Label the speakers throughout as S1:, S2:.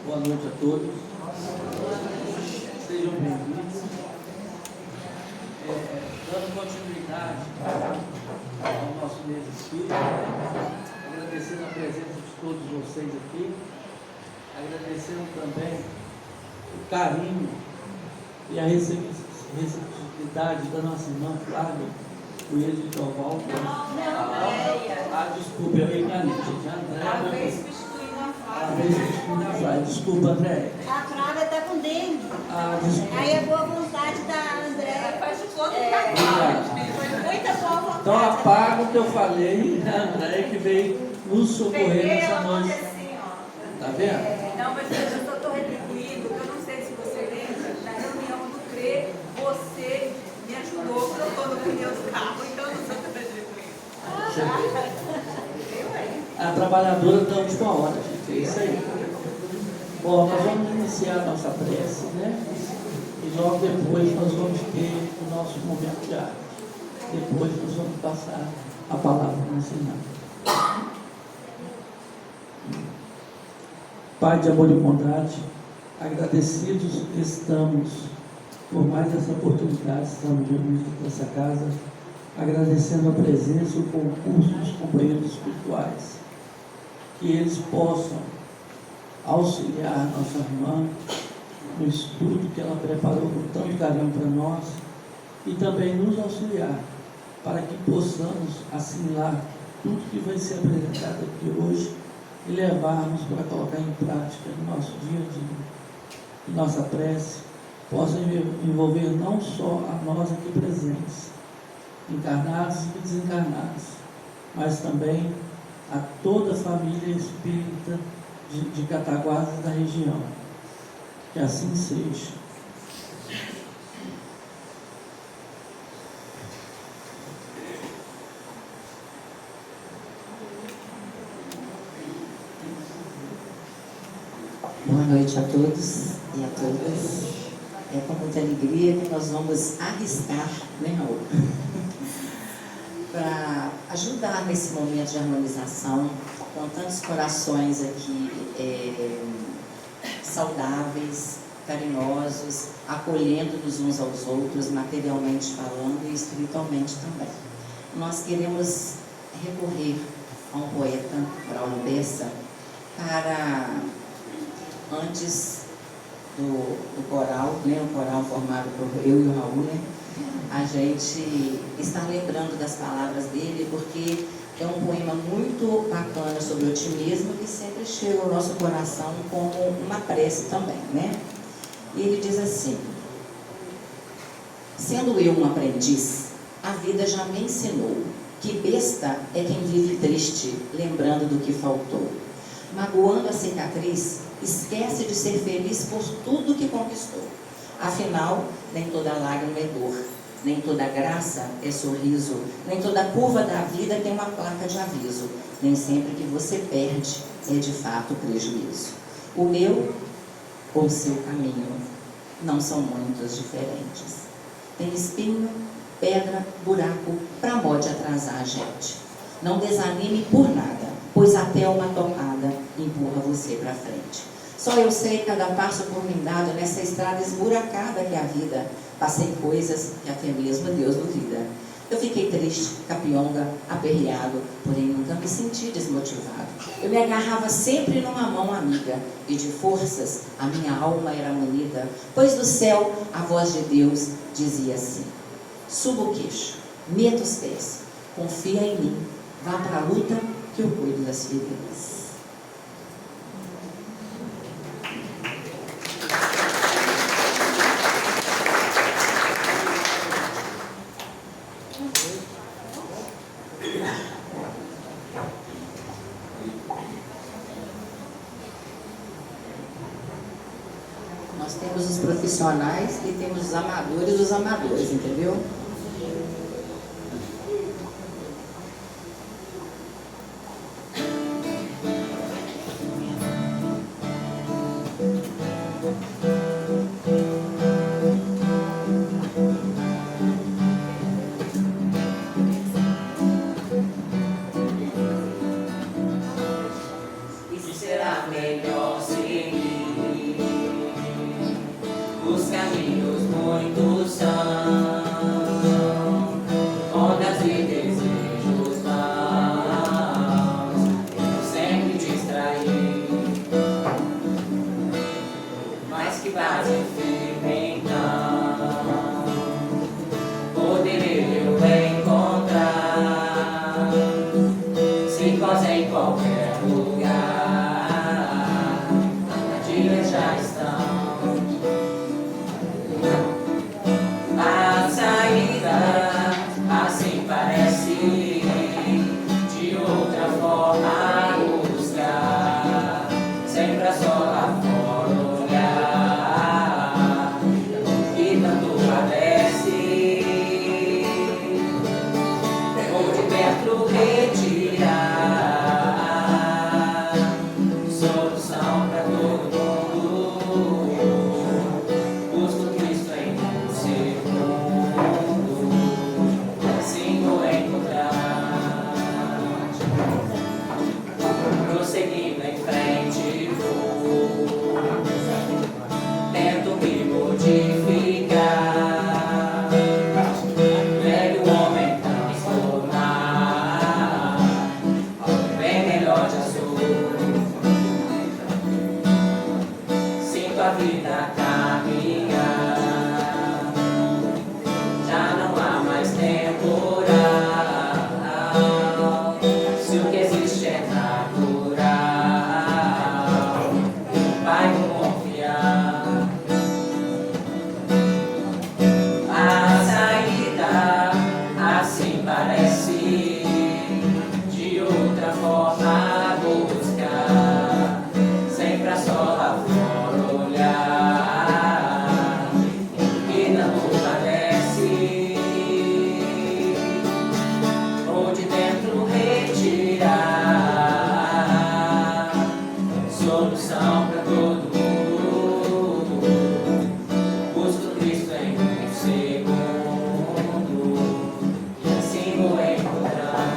S1: Boa noite a todos. Sejam bem-vindos. Dando continuidade ao nosso mês espírita, agradecendo a presença de todos vocês aqui, agradecendo também o carinho e a receptividade da nossa irmã Flávia Coelho de Doval. Desculpa, eu errei minha mente. Desculpa, André.
S2: A Flávia está com dengue.
S1: Desculpa.
S2: Aí é boa vontade da André.
S3: Faz de conta que tá
S2: Muita boa vontade.
S1: Então apaga o que eu falei, André, que veio nos socorrer nessa noite.
S3: assim, ó.
S1: Tá vendo?
S3: Não, mas eu só estou retribuindo, porque eu não sei se você lembra, na reunião do CRE, você me ajudou, colocou no pneu do carro, então eu não sou tão retribuindo.
S1: A trabalhadora da última hora, gente, é isso aí. Bom, nós vamos iniciar a nossa prece, né? E logo depois nós vamos ter o nosso momento de arte. Depois nós vamos passar a palavra para ensinar. Pai de amor e bondade, agradecidos estamos por mais essa oportunidade, estamos reunidos nessa casa, agradecendo a presença e o concurso dos companheiros espirituais, que eles possam auxiliar nossa irmã no estudo que ela preparou com tanto carinho para nós e também nos auxiliar para que possamos assimilar tudo que vai ser apresentado aqui hoje e levarmos para colocar em prática no nosso dia a dia. Que nossa prece possa envolver não só a nós aqui presentes, encarnados e desencarnados, mas também a toda a família espírita de Cataguases da região. Que assim seja.
S4: Boa noite a todos e a todas. É com muita alegria que nós vamos arriscar, né, Raul? Para ajudar nesse momento de harmonização, com tantos corações aqui saudáveis, carinhosos, acolhendo-nos uns aos outros, materialmente falando e espiritualmente também. Nós queremos recorrer a um poeta, Braulio Bessa, para, antes do coral, né, o coral formado por eu e o Raul, né, a gente está lembrando das palavras dele, porque é um poema muito bacana sobre o otimismo que sempre chega ao nosso coração como uma prece também, né? E ele diz assim: sendo eu um aprendiz, a vida já me ensinou que besta é quem vive triste, lembrando do que faltou. Magoando a cicatriz, esquece de ser feliz por tudo que conquistou. Afinal, nem toda lágrima é dor, nem toda graça é sorriso, nem toda curva da vida tem uma placa de aviso, nem sempre que você perde é de fato prejuízo. O meu ou o seu caminho não são muitos diferentes. Tem espinho, pedra, buraco, para mode atrasar a gente. Não desanime por nada, pois até uma topada empurra você para frente. Só eu sei cada passo por mim dado nessa estrada esburacada que é a vida. Passei coisas que até mesmo Deus duvida. Eu fiquei triste, capionga, aperreado, porém nunca me senti desmotivado. Eu me agarrava sempre numa mão amiga, e de forças a minha alma era munida, pois do céu a voz de Deus dizia assim: suba o queixo, meta os pés, confia em mim, vá para a luta que eu cuido das feridas. Nós temos os profissionais e temos os amadores dos amadores, entendeu?
S5: E será melhor seguir caminhos muitos são, ondas e desejos vãos, eu sempre distraí, mas que base firme então poderia eu encontrar, se possa em qualquer lugar, armadilhas já estão. A saída assim parece, de outra forma buscar, sempre a só lá fora olhar, que tanto padece, ou de dentro retirar solução para todo mundo. Busco Cristo em um segundo, assim vou encontrar. Prosseguindo em frente vou, tento me modificar, velho homem transformar, bem melhor já sou. Sinto a vida caminhar, já não há mais temporal, se o que existe é natural, vai confiar. A saída assim parece, de outra forma buscar, sempre a só lá fora olhar, que não padece, ou de dentro retirar solução para todo mundo. Busco Cristo em um segundo, e assim vou encontrar.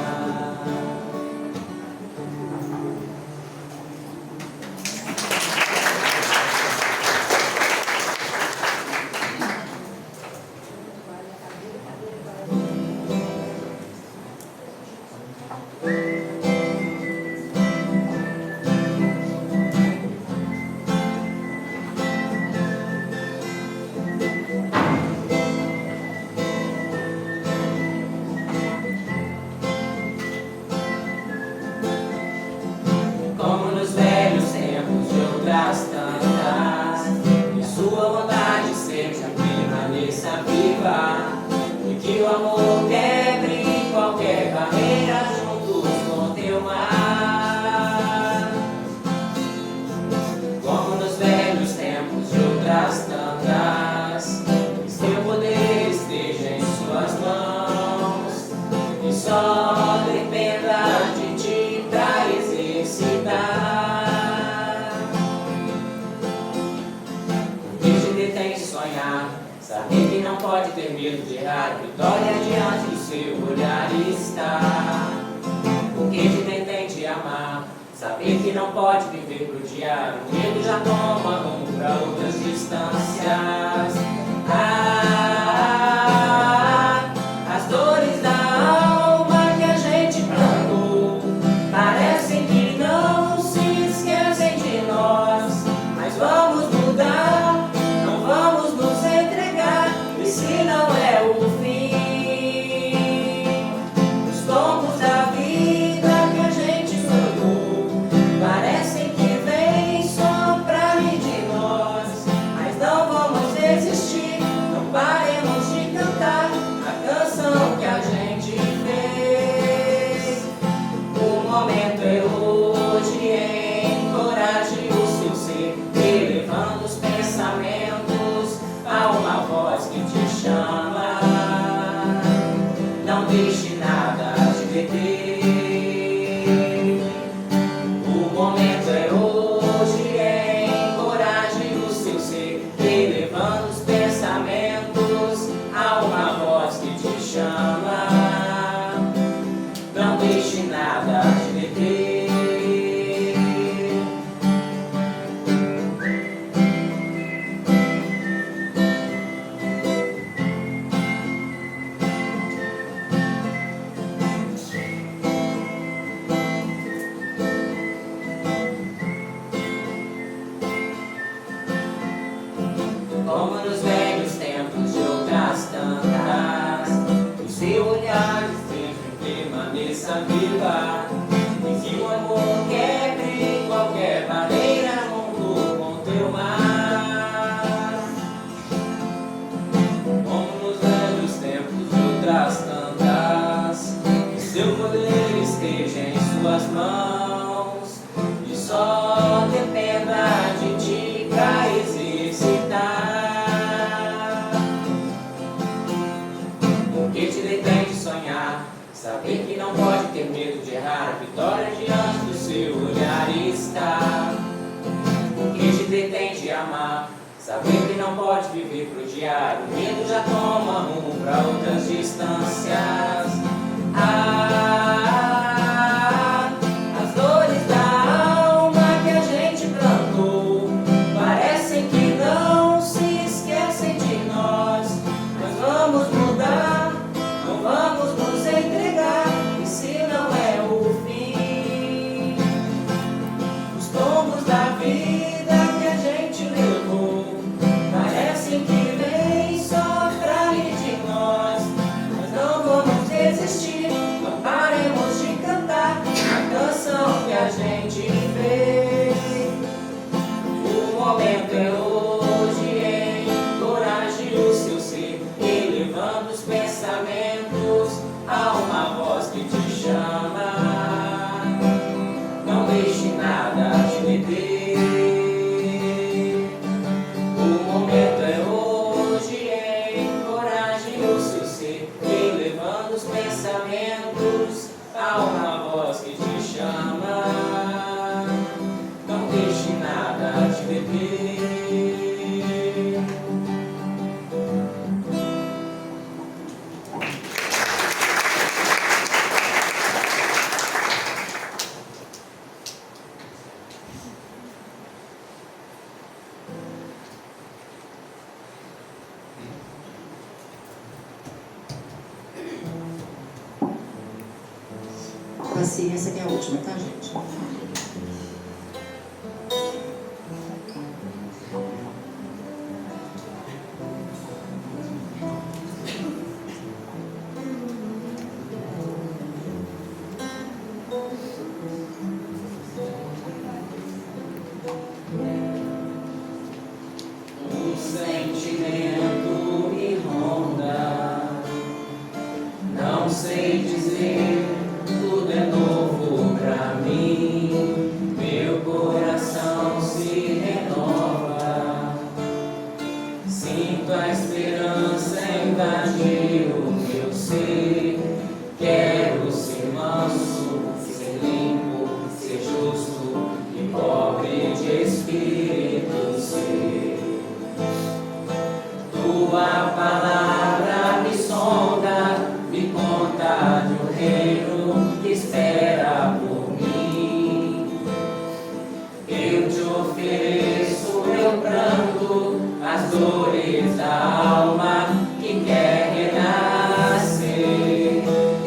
S5: Como nos velhos tempos de outras tantas, que sua vontade seja permaneça viva, e que o amor quebre qualquer barreira juntos com teu mar. Como nos velhos tempos de outras tantas, que seu poder esteja em suas mãos, e só dependa de ti pra exercitar. O que te detém de sonhar, saber que não pode ter medo de errar, vitória diante do seu olhar está. O que te detém de amar, saber que não pode viver pro dia, o medo já toma rumo pra outras distâncias. As dores da alma que a gente plantou parecem que não se esquecem de nós, mas vamos mudar, não vamos nos entregar, esse não é o fim. Os tombos da vida que a gente sonhou parecem que vêm só pra rir de nós, mas não vamos desistir. justiça viva, e que o amor quebre qualquer barreira junto com teu mar. Como nos velhos tempos de outras tantas, que seu poder esteja em suas mãos, e só dependa de ti pra exercitar. O que te detém de sonhar? Saber que não pode ter medo de errar, a vitória diante do seu olhar está. O que te detém de amar? Saber que não pode viver pro diário, o medo já toma rumo pra outras distâncias. As dores da alma que a gente plantou parecem que não se esquecem de nós, mas vamos mudar, não vamos nos entregar, e se não é o fim, os tombos da vida que a gente levou parecem que vem só pra rir de nós, mas não vamos desistir, não paremos de cantar a canção que a gente fez. O momento é hoje, encoraje o seu ser, elevando os pensamentos a uma voz que te chama. Não deixe nada te deter. O momento é hoje, encoraje o seu ser, elevando os pensamentos a uma voz que te chama. Não deixe nada te deter.
S4: Paciência que é a última, tá, gente?
S5: Um sentimento me ronda, não sei dizer, tudo é novo pra mim, meu coração se renova, sinto a esperança invadir o meu ser, quero ser manso, ser limpo, ser justo e pobre de espírito ser. Tua palavra me sonda, me conta de um reino que espera por mim. Eu te ofereço meu pranto, as dores da alma que quer renascer.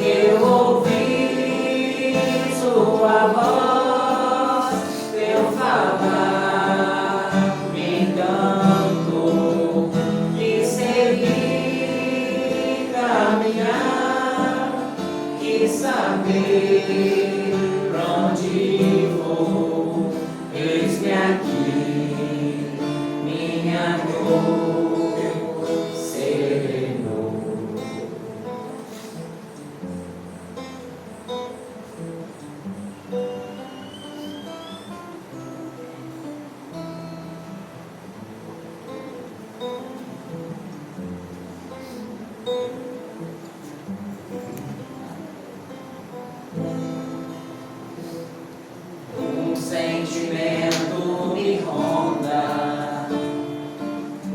S5: Eu ouvi sua voz, teu falar, me encanto de seguir, caminhar e saber pra onde vou. Eis-me aqui, minha dor serenou. Um sentimento me ronda,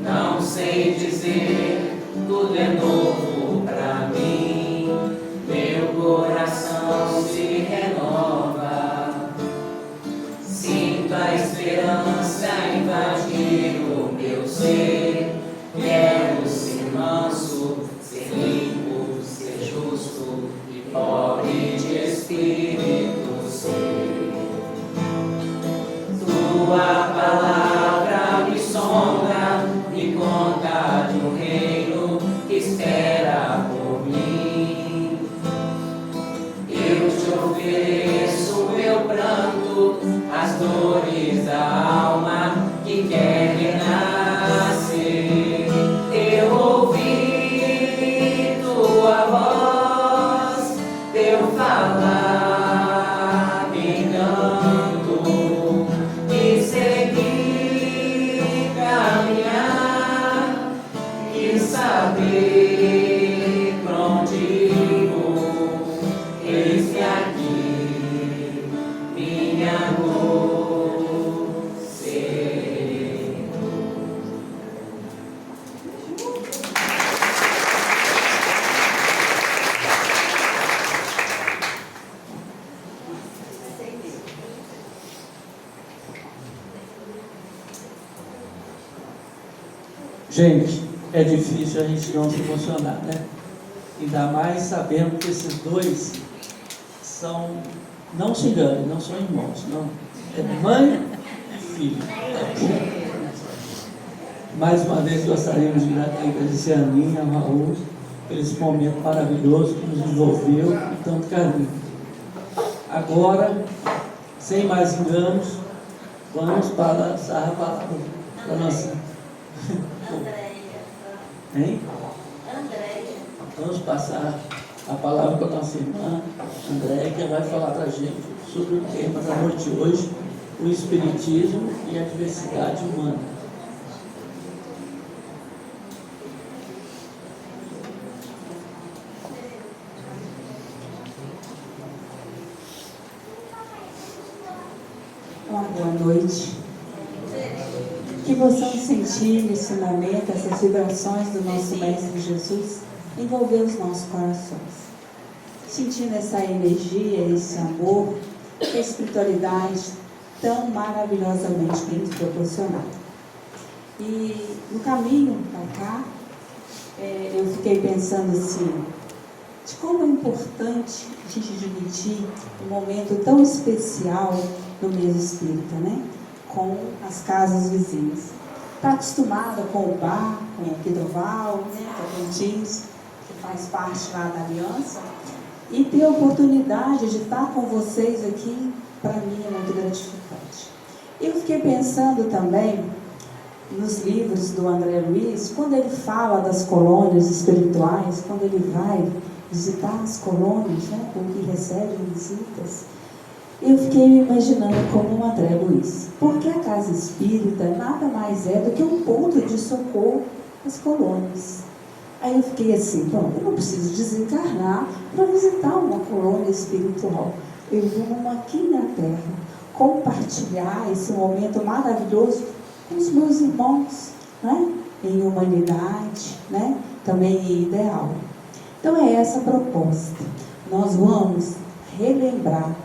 S5: não sei dizer, tudo é novo pra mim, meu coração se renova, sinto a esperança invadir o meu ser, quero ser manso, ser limpo, ser justo e pobre de espírito ser. Tua palavra me sonda, me conta de um reino que espera por mim. Eu
S1: Gente, é difícil a gente não se emocionar, né? Ainda mais sabendo que esses dois são, não se engane, não são irmãos, não. É mãe e filho. Mais uma vez gostaríamos de agradecer a Aninha, ao Raul, por esse momento maravilhoso que nos envolveu com tanto carinho. Agora, sem mais enganos, vamos passar a palavra para a nossa. Hein? Vamos passar a palavra para a nossa irmã Andréia, que vai falar para a gente sobre o tema da noite de hoje, o Espiritismo e a diversidade humana.
S6: Uma boa noite. Que possamos sentir nesse momento essas vibrações do nosso Mestre Jesus envolver os nossos corações. Sentindo essa energia, esse amor, que a espiritualidade tão maravilhosamente tem nos proporcionado. E no caminho para cá, eu fiquei pensando assim, de como é importante a gente dividir um momento tão especial no mês espírita, né? Com as casas vizinhas. Está acostumada com o bar, com o Quidroval, né? Com o Tocantins, que faz parte lá da aliança, e ter a oportunidade de estar com vocês aqui, para mim é muito gratificante. Eu fiquei pensando também nos livros do André Luiz, quando ele fala das colônias espirituais, quando ele vai visitar as colônias, né, com que recebe visitas, eu fiquei me imaginando como o André Luiz, porque a casa espírita nada mais é do que um ponto de socorro às colônias. Aí eu fiquei assim, bom, eu não preciso desencarnar para visitar uma colônia espiritual. Eu vou aqui na Terra compartilhar esse momento maravilhoso com os meus irmãos, né? Em humanidade, né? Também em ideal. Então é essa a proposta. Nós vamos relembrar,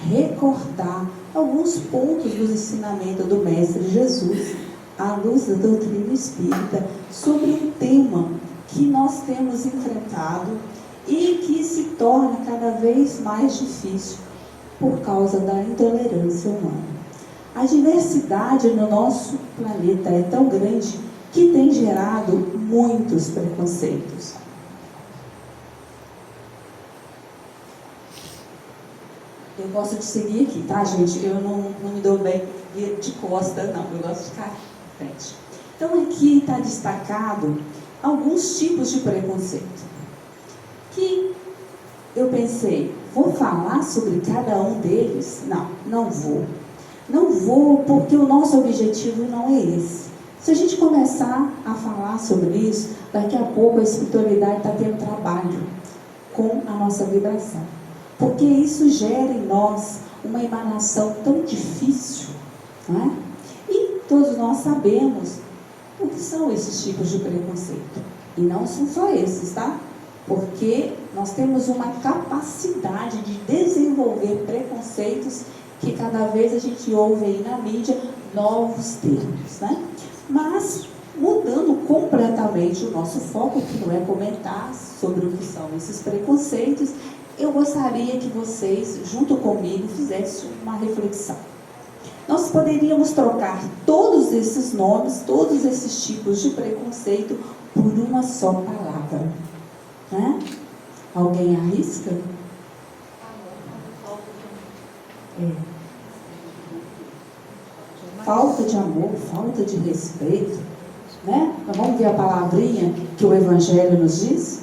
S6: recordar alguns pontos do ensinamento do Mestre Jesus, à luz da doutrina espírita, sobre um tema que nós temos enfrentado e que se torna cada vez mais difícil por causa da intolerância humana. A diversidade no nosso planeta é tão grande que tem gerado muitos preconceitos. Eu gosto de seguir aqui, tá, gente? Eu não me dou bem de costa, não. Eu gosto de ficar à frente. Então, aqui está destacado alguns tipos de preconceito. Que eu pensei, vou falar sobre cada um deles? Não, não vou. Não vou porque o nosso objetivo não é esse. Se a gente começar a falar sobre isso, daqui a pouco a espiritualidade está tendo trabalho com a nossa vibração. Porque isso gera em nós uma emanação tão difícil, não é? E todos nós sabemos o que são esses tipos de preconceito. E não são só esses, tá? Porque nós temos uma capacidade de desenvolver preconceitos que cada vez a gente ouve aí na mídia novos termos, né? Mas, mudando completamente o nosso foco, que não é comentar sobre o que são esses preconceitos, eu gostaria que vocês, junto comigo, fizessem uma reflexão. Nós poderíamos trocar todos esses nomes, todos esses tipos de preconceito por uma só palavra, né? Alguém arrisca? Falta de amor, falta de respeito, né? Então, vamos ver a palavrinha que o Evangelho nos diz?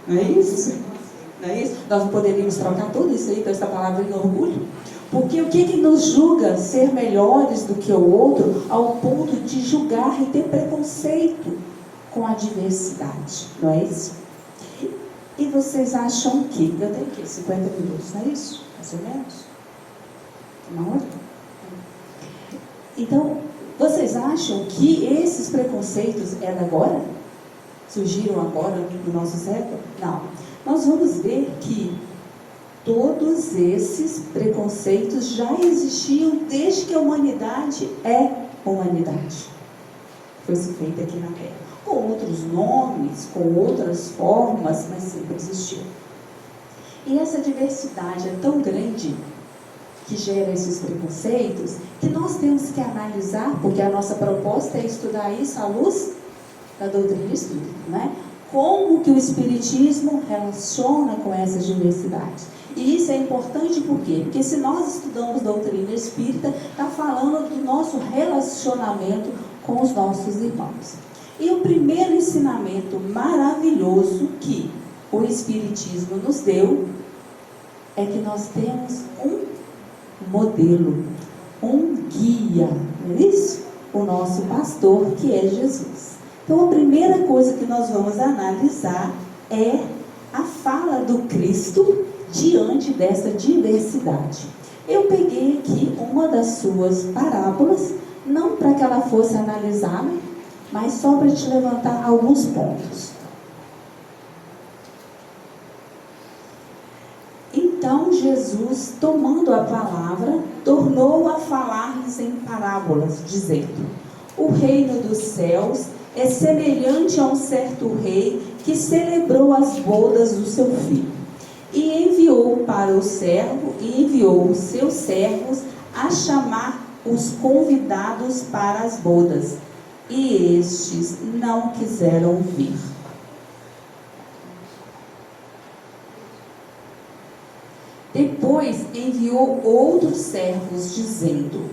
S6: Não é isso? Não é isso? Nós poderíamos trocar tudo isso aí por essa palavrinha orgulho? Porque o que nos julga ser melhores do que o outro ao ponto de julgar e ter preconceito com a diversidade, não é isso? E vocês acham que, eu tenho aqui 50 minutos, não é isso? Mais ou menos? Uma hora? Então, vocês acham que esses preconceitos é da agora? Surgiram agora no nosso século? Não. Nós vamos ver que todos esses preconceitos já existiam desde que a humanidade é humanidade. Foi feita aqui na Terra. Com outros nomes, com outras formas, mas sempre existiu. E essa diversidade é tão grande que gera esses preconceitos, que nós temos que analisar, porque a nossa proposta é estudar isso à luz da doutrina espírita, né? Como que o Espiritismo relaciona com essas diversidades. E isso é importante por quê? Porque se nós estudamos doutrina espírita, está falando do nosso relacionamento com os nossos irmãos. E o primeiro ensinamento maravilhoso que o Espiritismo nos deu é que nós temos um modelo, um guia, não é isso? O nosso pastor, que é Jesus. Então, a primeira coisa que nós vamos analisar é a fala do Cristo diante dessa diversidade. Eu peguei aqui uma das suas parábolas, não para que ela fosse analisada, mas só para te levantar alguns pontos. Então, Jesus, tomando a palavra, tornou a falar-lhes em parábolas, dizendo: o reino dos céus é semelhante a um certo rei que celebrou as bodas do seu filho. E enviou os seus servos a chamar os convidados para as bodas. E estes não quiseram vir. Depois enviou outros servos, dizendo: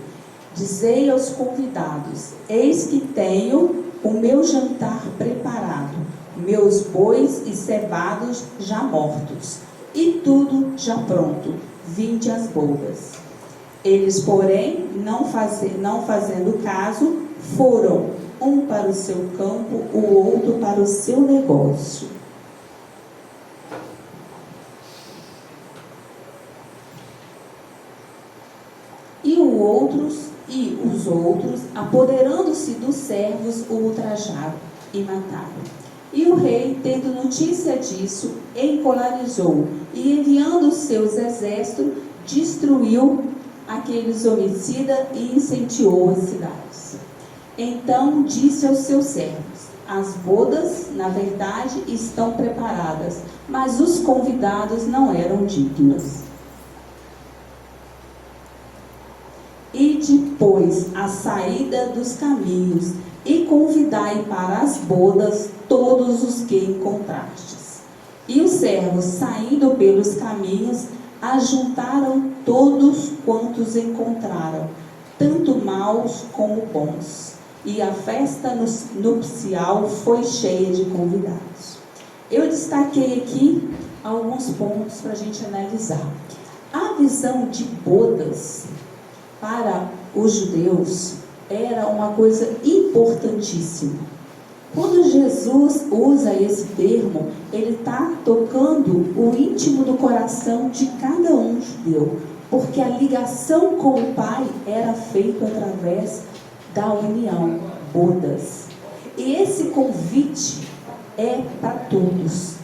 S6: dizei aos convidados: eis que tenho o meu jantar preparado, meus bois e cevados já mortos, e tudo já pronto, vinde às bodas. Eles, porém, não fazendo caso, foram, um para o seu campo, o outro para o seu negócio. E os outros, apoderando-se dos servos, o ultrajaram e mataram. E o rei, tendo notícia disso, encolarizou e, enviando os seus exércitos, destruiu aqueles homicidas e incendiou as cidades. Então disse aos seus servos: as bodas, na verdade, estão preparadas, mas os convidados não eram dignos. E depois a saída dos caminhos, e convidai para as bodas todos os que encontrastes. E os servos, saindo pelos caminhos, ajuntaram todos quantos encontraram, tanto maus como bons. E a festa nupcial foi cheia de convidados. Eu destaquei aqui alguns pontos para a gente analisar. A visão de bodas para os judeus era uma coisa importantíssima. Quando Jesus usa esse termo, ele está tocando o íntimo do coração de cada um judeu, porque a ligação com o Pai era feita através da união, bodas. E esse convite é para todos.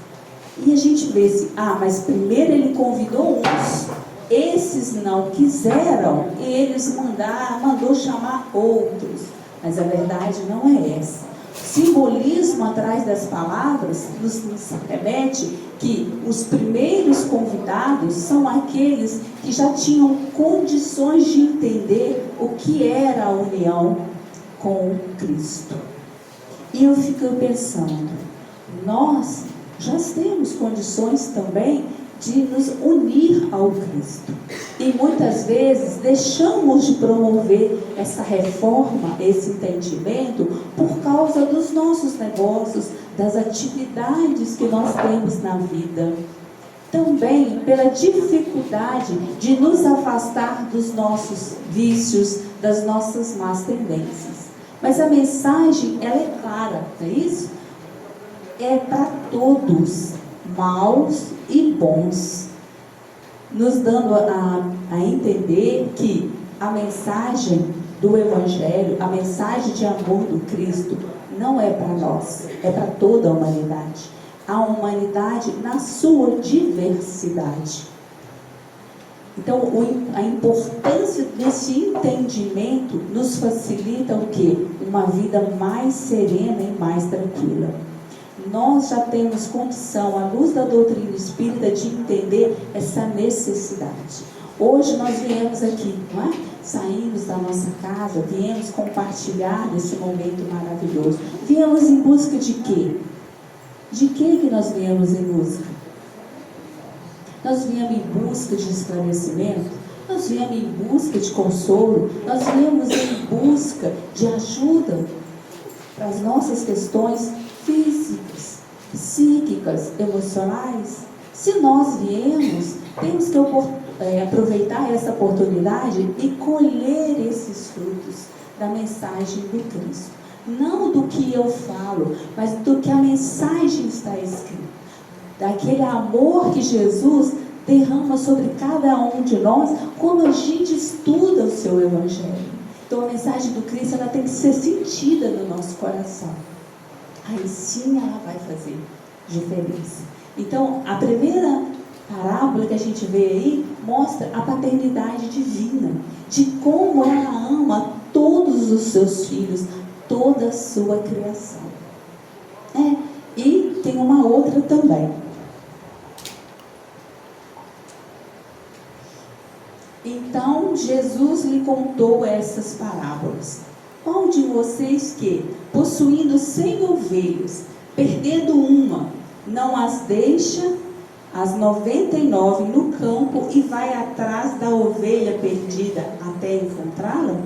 S6: E a gente vê assim, mas primeiro ele convidou uns, esses não quiseram, e eles mandou chamar outros. Mas a verdade não é essa. O simbolismo atrás das palavras nos remete que os primeiros convidados são aqueles que já tinham condições de entender o que era a união com Cristo. E eu fico pensando, nós já temos condições também de nos unir ao Cristo. E muitas vezes deixamos de promover essa reforma, esse entendimento, por causa dos nossos negócios, das atividades que nós temos na vida. Também pela dificuldade de nos afastar dos nossos vícios, das nossas más tendências. Mas a mensagem, ela é clara, não é isso? É para todos, maus e bons, nos dando a entender que a mensagem do Evangelho, a mensagem de amor do Cristo, não é para nós, é para toda a humanidade. A humanidade na sua diversidade. Então, a importância esse entendimento nos facilita o quê? Uma vida mais serena e mais tranquila. Nós já temos condição, à luz da doutrina espírita, de entender essa necessidade. Hoje nós viemos aqui, não é? Saímos da nossa casa, viemos compartilhar esse momento maravilhoso. Viemos em busca de quê? De que nós viemos em busca? Nós viemos em busca de esclarecimento, nós viemos em busca de consolo, nós viemos em busca de ajuda para as nossas questões físicas, psíquicas, emocionais. Se nós viemos, temos que aproveitar essa oportunidade e colher esses frutos da mensagem do Cristo. Não do que eu falo, mas do que a mensagem está escrita. Daquele amor que Jesus derrama sobre cada um de nós quando a gente estuda o seu Evangelho. Então a mensagem do Cristo, ela tem que ser sentida no nosso coração. Aí sim ela vai fazer diferença. Então a primeira parábola que a gente vê aí mostra a paternidade divina, de como ela ama todos os seus filhos, toda a sua criação. E tem uma outra também. Então Jesus lhe contou essas parábolas. Qual de vocês que, possuindo 100 ovelhas, perdendo uma, não as deixa as 99 no campo e vai atrás da ovelha perdida até encontrá-la?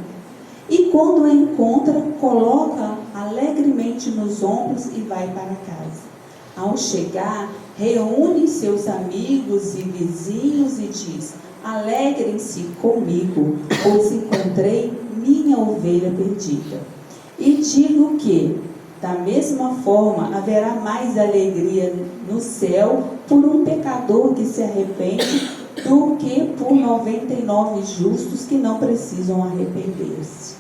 S6: E quando a encontra, coloca alegremente nos ombros e vai para casa. Ao chegar, reúne seus amigos e vizinhos e diz: alegrem-se comigo, pois encontrei minha ovelha perdida. E digo que, da mesma forma, haverá mais alegria no céu por um pecador que se arrepende do que por 99 justos que não precisam arrepender-se.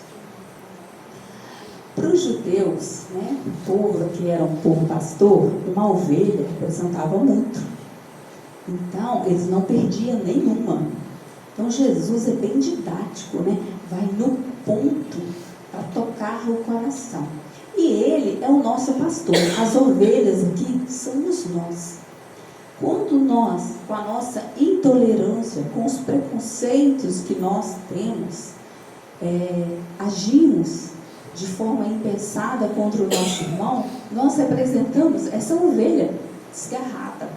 S6: Para os judeus, o povo que era um povo pastor, uma ovelha representava muito. Então, eles não perdiam nenhuma. Então, Jesus é bem didático, vai no ponto para tocar o coração. E Ele é o nosso pastor. As ovelhas aqui somos nós. Quando nós, com a nossa intolerância, com os preconceitos que nós temos, agimos de forma impensada contra o nosso irmão, nós representamos essa ovelha desgarrada.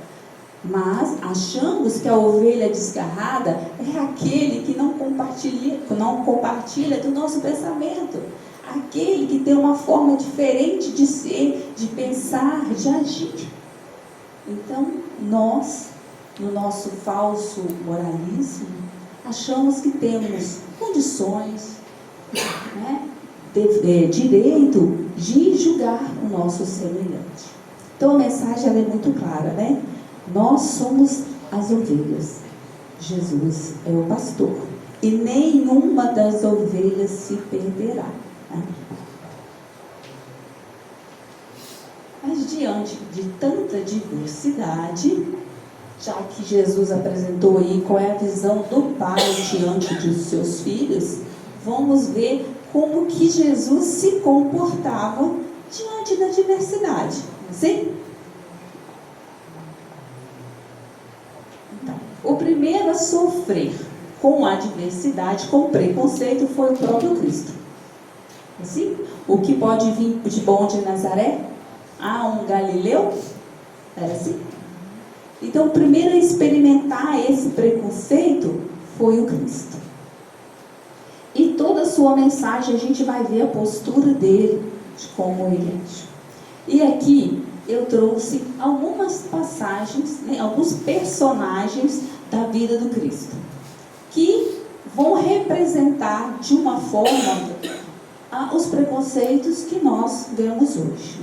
S6: Mas achamos que a ovelha desgarrada é aquele que não compartilha do nosso pensamento, aquele que tem uma forma diferente de ser, de pensar, de agir. Então, nós, no nosso falso moralismo, achamos que temos condições, direito de julgar o nosso semelhante. Então a mensagem ela é muito clara, Nós somos as ovelhas. Jesus é o pastor. E nenhuma das ovelhas se perderá. Mas diante de tanta diversidade, já que Jesus apresentou aí qual é a visão do Pai diante dos seus filhos, vamos ver como que Jesus se comportava diante da diversidade. Sim? Então, o primeiro a sofrer com a diversidade, com preconceito, foi o próprio Cristo. Assim? O que pode vir de bom de Nazaré? Um Galileu? Era assim? Então, o primeiro a experimentar esse preconceito foi o Cristo. E toda a sua mensagem a gente vai ver a postura dele, de como ele agiu. E aqui eu trouxe algumas passagens, alguns personagens da vida do Cristo, que vão representar de uma forma os preconceitos que nós vemos hoje.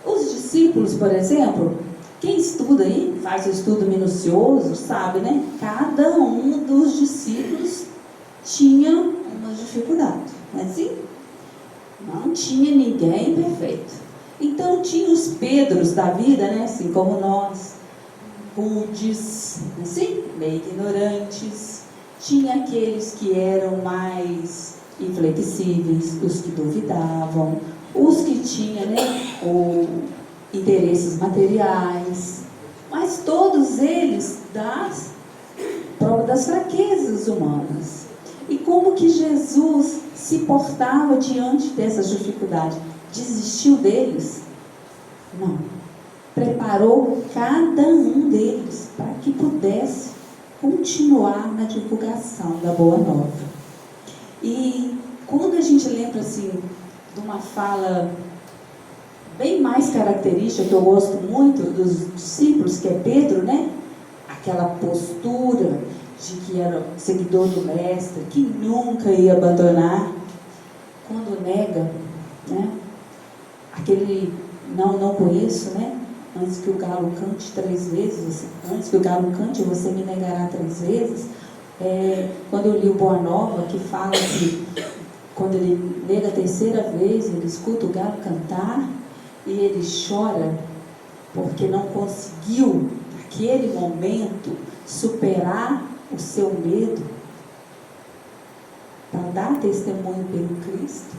S6: Os discípulos, por exemplo, quem estuda aí, faz o estudo minucioso, sabe, cada um dos discípulos tinha uma dificuldade, não é assim? Não tinha ninguém perfeito. Então tinha os Pedros da vida, assim como nós, rudes, assim, meio ignorantes. tinha aqueles que eram mais inflexíveis, os que duvidavam, os que tinham, interesses materiais, mas todos eles das fraquezas humanas. E como que Jesus se portava diante dessas dificuldades? Desistiu deles? Não. Preparou cada um deles para que pudesse continuar na divulgação da Boa Nova. E quando a gente lembra assim de uma fala bem mais característica, que eu gosto muito dos discípulos, que é Pedro, né? Aquela postura de que era seguidor do mestre, que nunca ia abandonar, quando nega, né? Aquele não conheço, né? Antes que o galo cante 3 vezes, antes que o galo cante, você me negará 3 vezes. Quando eu li o Boa Nova, que fala que quando ele nega a 3ª vez, ele escuta o galo cantar e ele chora porque não conseguiu, naquele momento, superar o seu medo para dar testemunho pelo Cristo.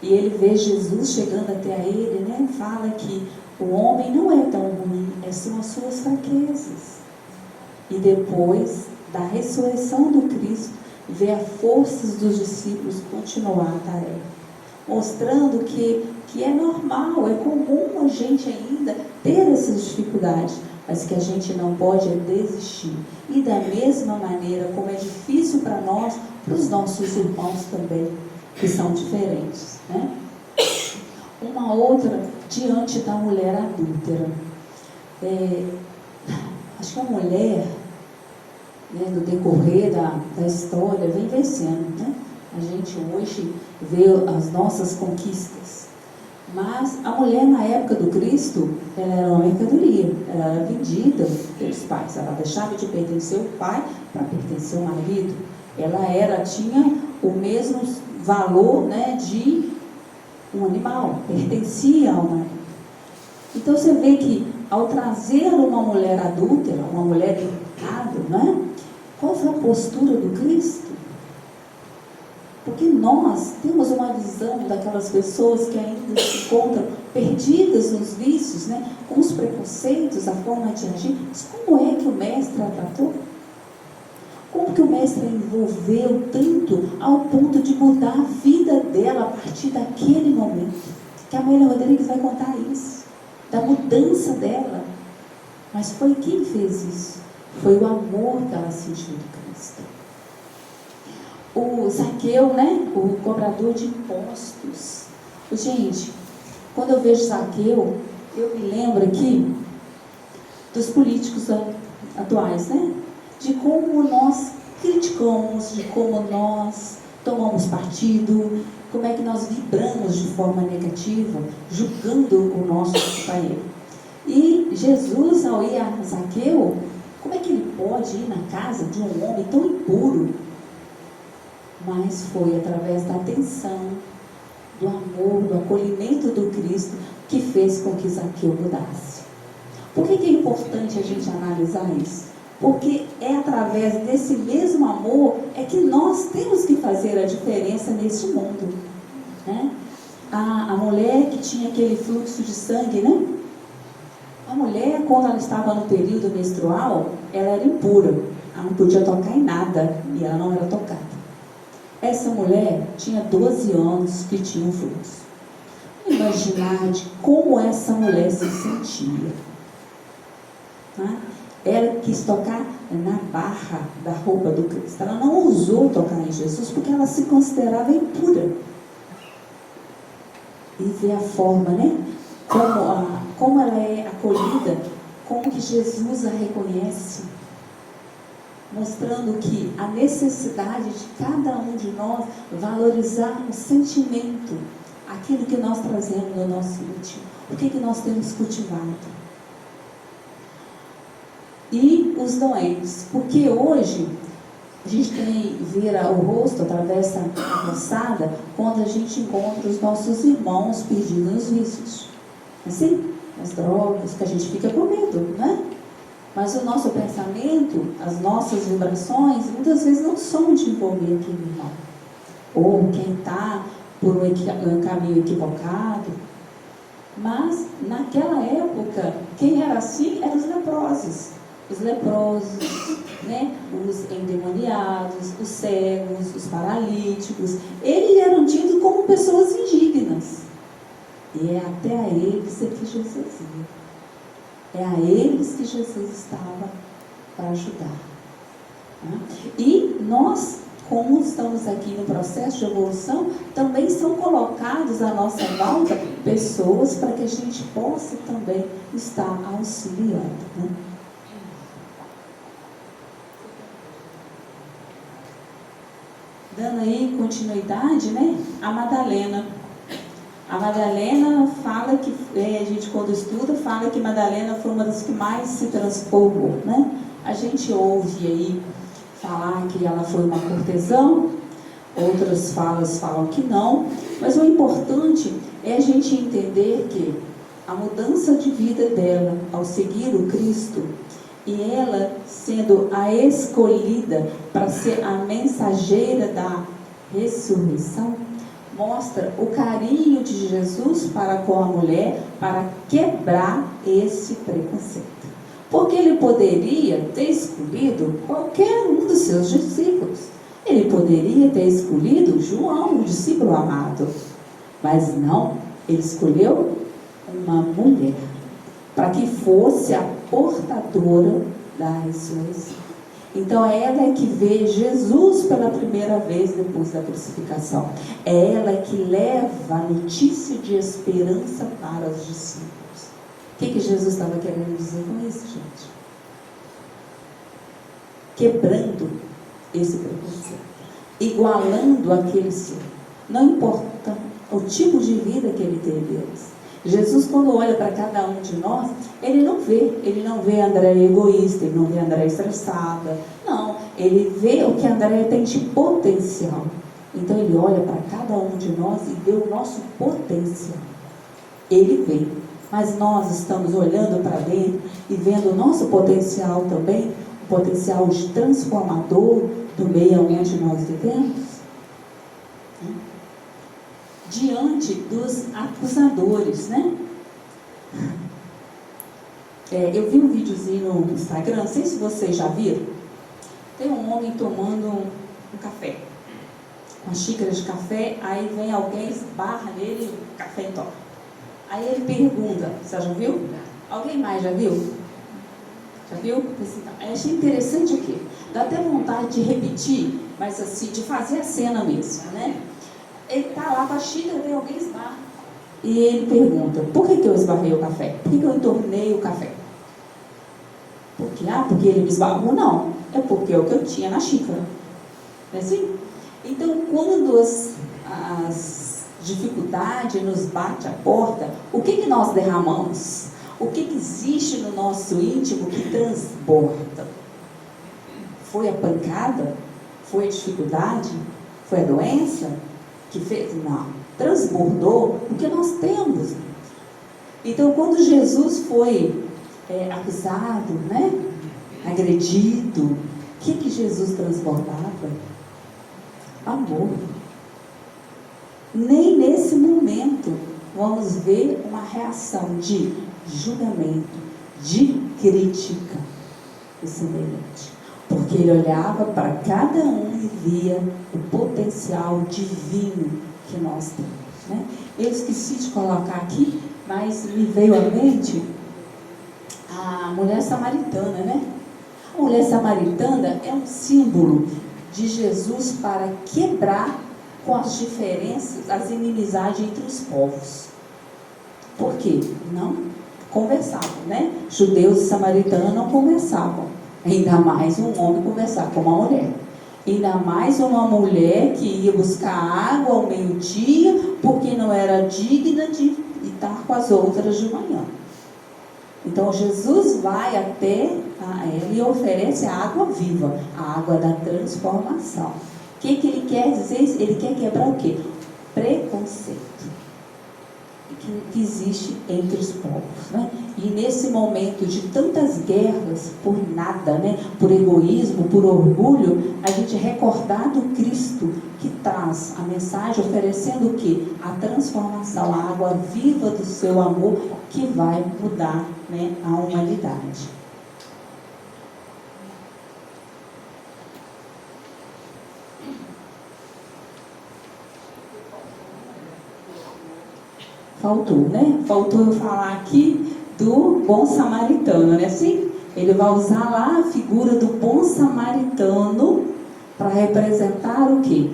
S6: E ele vê Jesus chegando até a ele, né? Fala que o homem não é tão ruim, são as suas fraquezas. E depois da ressurreição do Cristo, vê as forças dos discípulos continuar a tarefa, mostrando que é normal, é comum a gente ainda ter essas dificuldades, mas que a gente não pode desistir. E da mesma maneira como é difícil para nós, para os nossos irmãos também, que são diferentes, né? Uma outra, diante da mulher adúltera. Acho que a mulher, né, no decorrer da história, vem vencendo, né? A gente hoje vê as nossas conquistas. Mas a mulher, na época do Cristo, ela era uma mercadoria, ela era vendida pelos pais. Ela deixava de pertencer ao pai para pertencer ao marido. Ela tinha o mesmo valor, né, de um animal, pertencia ao marido. Então você vê que ao trazer uma mulher adúltera, uma mulher em pecado, né, qual foi a postura do Cristo? Porque nós temos uma visão daquelas pessoas que ainda se encontram perdidas nos vícios, né, com os preconceitos, a forma de agir. Mas como é que o mestre a tratou? Como que o mestre a envolveu tanto ao ponto de mudar a vida dela a partir daquele momento? Que a Amélia Rodrigues vai contar isso, da mudança dela. Mas foi quem fez isso? Foi o amor que ela sentiu do Cristo. O Zaqueu, né? O cobrador de impostos. Gente, quando eu vejo Zaqueu, eu me lembro aqui dos políticos atuais, né? De como nós criticamos, de como nós tomamos partido, como é que nós vibramos de forma negativa, julgando o nosso companheiro. E Jesus, ao ir a Zaqueu, como é que ele pode ir na casa de um homem tão impuro? Mas foi através da atenção, do amor, do acolhimento do Cristo que fez com que Zaqueu mudasse. Por que é importante a gente analisar isso? Porque é através desse mesmo amor é que nós temos que fazer a diferença neste mundo, né? A mulher que tinha aquele fluxo de sangue, né? A mulher, quando ela estava no período menstrual, ela era impura. Ela não podia tocar em nada e ela não era tocada. Essa mulher tinha 12 anos que tinha um fluxo. Imaginar de como essa mulher se sentia, né? Ela quis tocar na barra da roupa do Cristo. Ela não ousou tocar em Jesus porque ela se considerava impura. E ver a forma, né? Como ela é acolhida, como que Jesus a reconhece, mostrando que a necessidade de cada um de nós valorizar o sentimento, aquilo que nós trazemos no nosso íntimo, o que nós temos cultivado. E os doentes, porque hoje a gente vira o rosto através da moçada quando a gente encontra os nossos irmãos perdidos nos vícios, assim, as drogas, que a gente fica com medo, né? Mas o nosso pensamento, as nossas vibrações, muitas vezes não são de envolver aquele irmão. Ou quem está por um caminho equivocado. Mas, naquela época, quem era assim eram os leprosos. Os leprosos, né? Os endemoniados, os cegos, os paralíticos. Eles eram tidos como pessoas indignas. E é até a eles que Jesus ia. É a eles que Jesus estava para ajudar. E nós, como estamos aqui no processo de evolução, também são colocados à nossa volta pessoas para que a gente possa também estar auxiliando. Né? Dando aí continuidade, né? A Madalena. A Madalena fala que, a gente quando estuda, fala que Madalena foi uma das que mais se transformou, né? A gente ouve aí falar que ela foi uma cortesã, outras falas falam que não, mas o importante é a gente entender que a mudança de vida dela ao seguir o Cristo, e ela sendo a escolhida para ser a mensageira da ressurreição, mostra o carinho de Jesus para com a mulher, para quebrar esse preconceito. Porque ele poderia ter escolhido qualquer um dos seus discípulos. Ele poderia ter escolhido João, o discípulo amado. Mas não, ele escolheu uma mulher, para que fosse a portadora da ressurreição. Então é ela que vê Jesus pela primeira vez depois da crucificação. É ela que leva a notícia de esperança para os discípulos. O que Jesus estava querendo dizer com isso, gente? Quebrando esse preconceito, igualando aquele ser. Não importa o tipo de vida que ele teve antes. Jesus, quando olha para cada um de nós, ele não vê a Andréia egoísta, ele não vê a Andréia estressada, não, ele vê o que a Andréia tem de potencial. Então ele olha para cada um de nós e vê o nosso potencial. Ele vê, mas nós estamos olhando para dentro e vendo o nosso potencial também, o potencial de transformador do meio onde nós vivemos. Diante dos acusadores, né? Eu vi um videozinho no Instagram, não sei se vocês já viram. Tem um homem tomando um café, uma xícara de café, aí vem alguém, esbarra nele, o café torra. Aí ele pergunta, você já viu? Alguém mais já viu? Já viu? Eu achei interessante aqui. Dá até vontade de repetir, mas assim, de fazer a cena mesmo, né? Ele está lá com a xícara, vem alguém esbarra. E ele pergunta, por que eu esbarrei o café? Por que eu entornei o café? Porque ele me esbarrou? Não. É porque é o que eu tinha na xícara. Não é assim? Então, quando as dificuldades nos bate a porta, o que nós derramamos? O que existe no nosso íntimo que transborda? Foi a pancada? Foi a dificuldade? Foi a doença? Que fez? Não, transbordou o que nós temos. Então, quando Jesus foi acusado, né, agredido, o que Jesus transbordava? Amor. Nem nesse momento vamos ver uma reação de julgamento, de crítica do semelhante. Porque ele olhava para cada um e via o potencial divino que nós temos, né? Eu esqueci de colocar aqui, mas me veio à mente a mulher samaritana, né? A mulher samaritana é um símbolo de Jesus para quebrar com as diferenças, as inimizades entre os povos. Por quê? Não conversavam, né? Judeus e samaritanos não conversavam. Ainda mais um homem conversar com uma mulher. Ainda mais uma mulher que ia buscar água ao meio-dia porque não era digna de estar com as outras de manhã. Então Jesus vai até ela e oferece a água viva, a água da transformação. O que ele quer dizer? Ele quer quebrar o quê? Preconceito. que existe entre os povos, né? E nesse momento de tantas guerras por nada, né? Por egoísmo, por orgulho, a gente recordar do Cristo que traz a mensagem oferecendo o quê? A transformação, a água viva do seu amor que vai mudar, né, a humanidade. Faltou, né? Faltou eu falar aqui do bom samaritano, né? Assim, ele vai usar lá a figura do bom samaritano para representar o quê?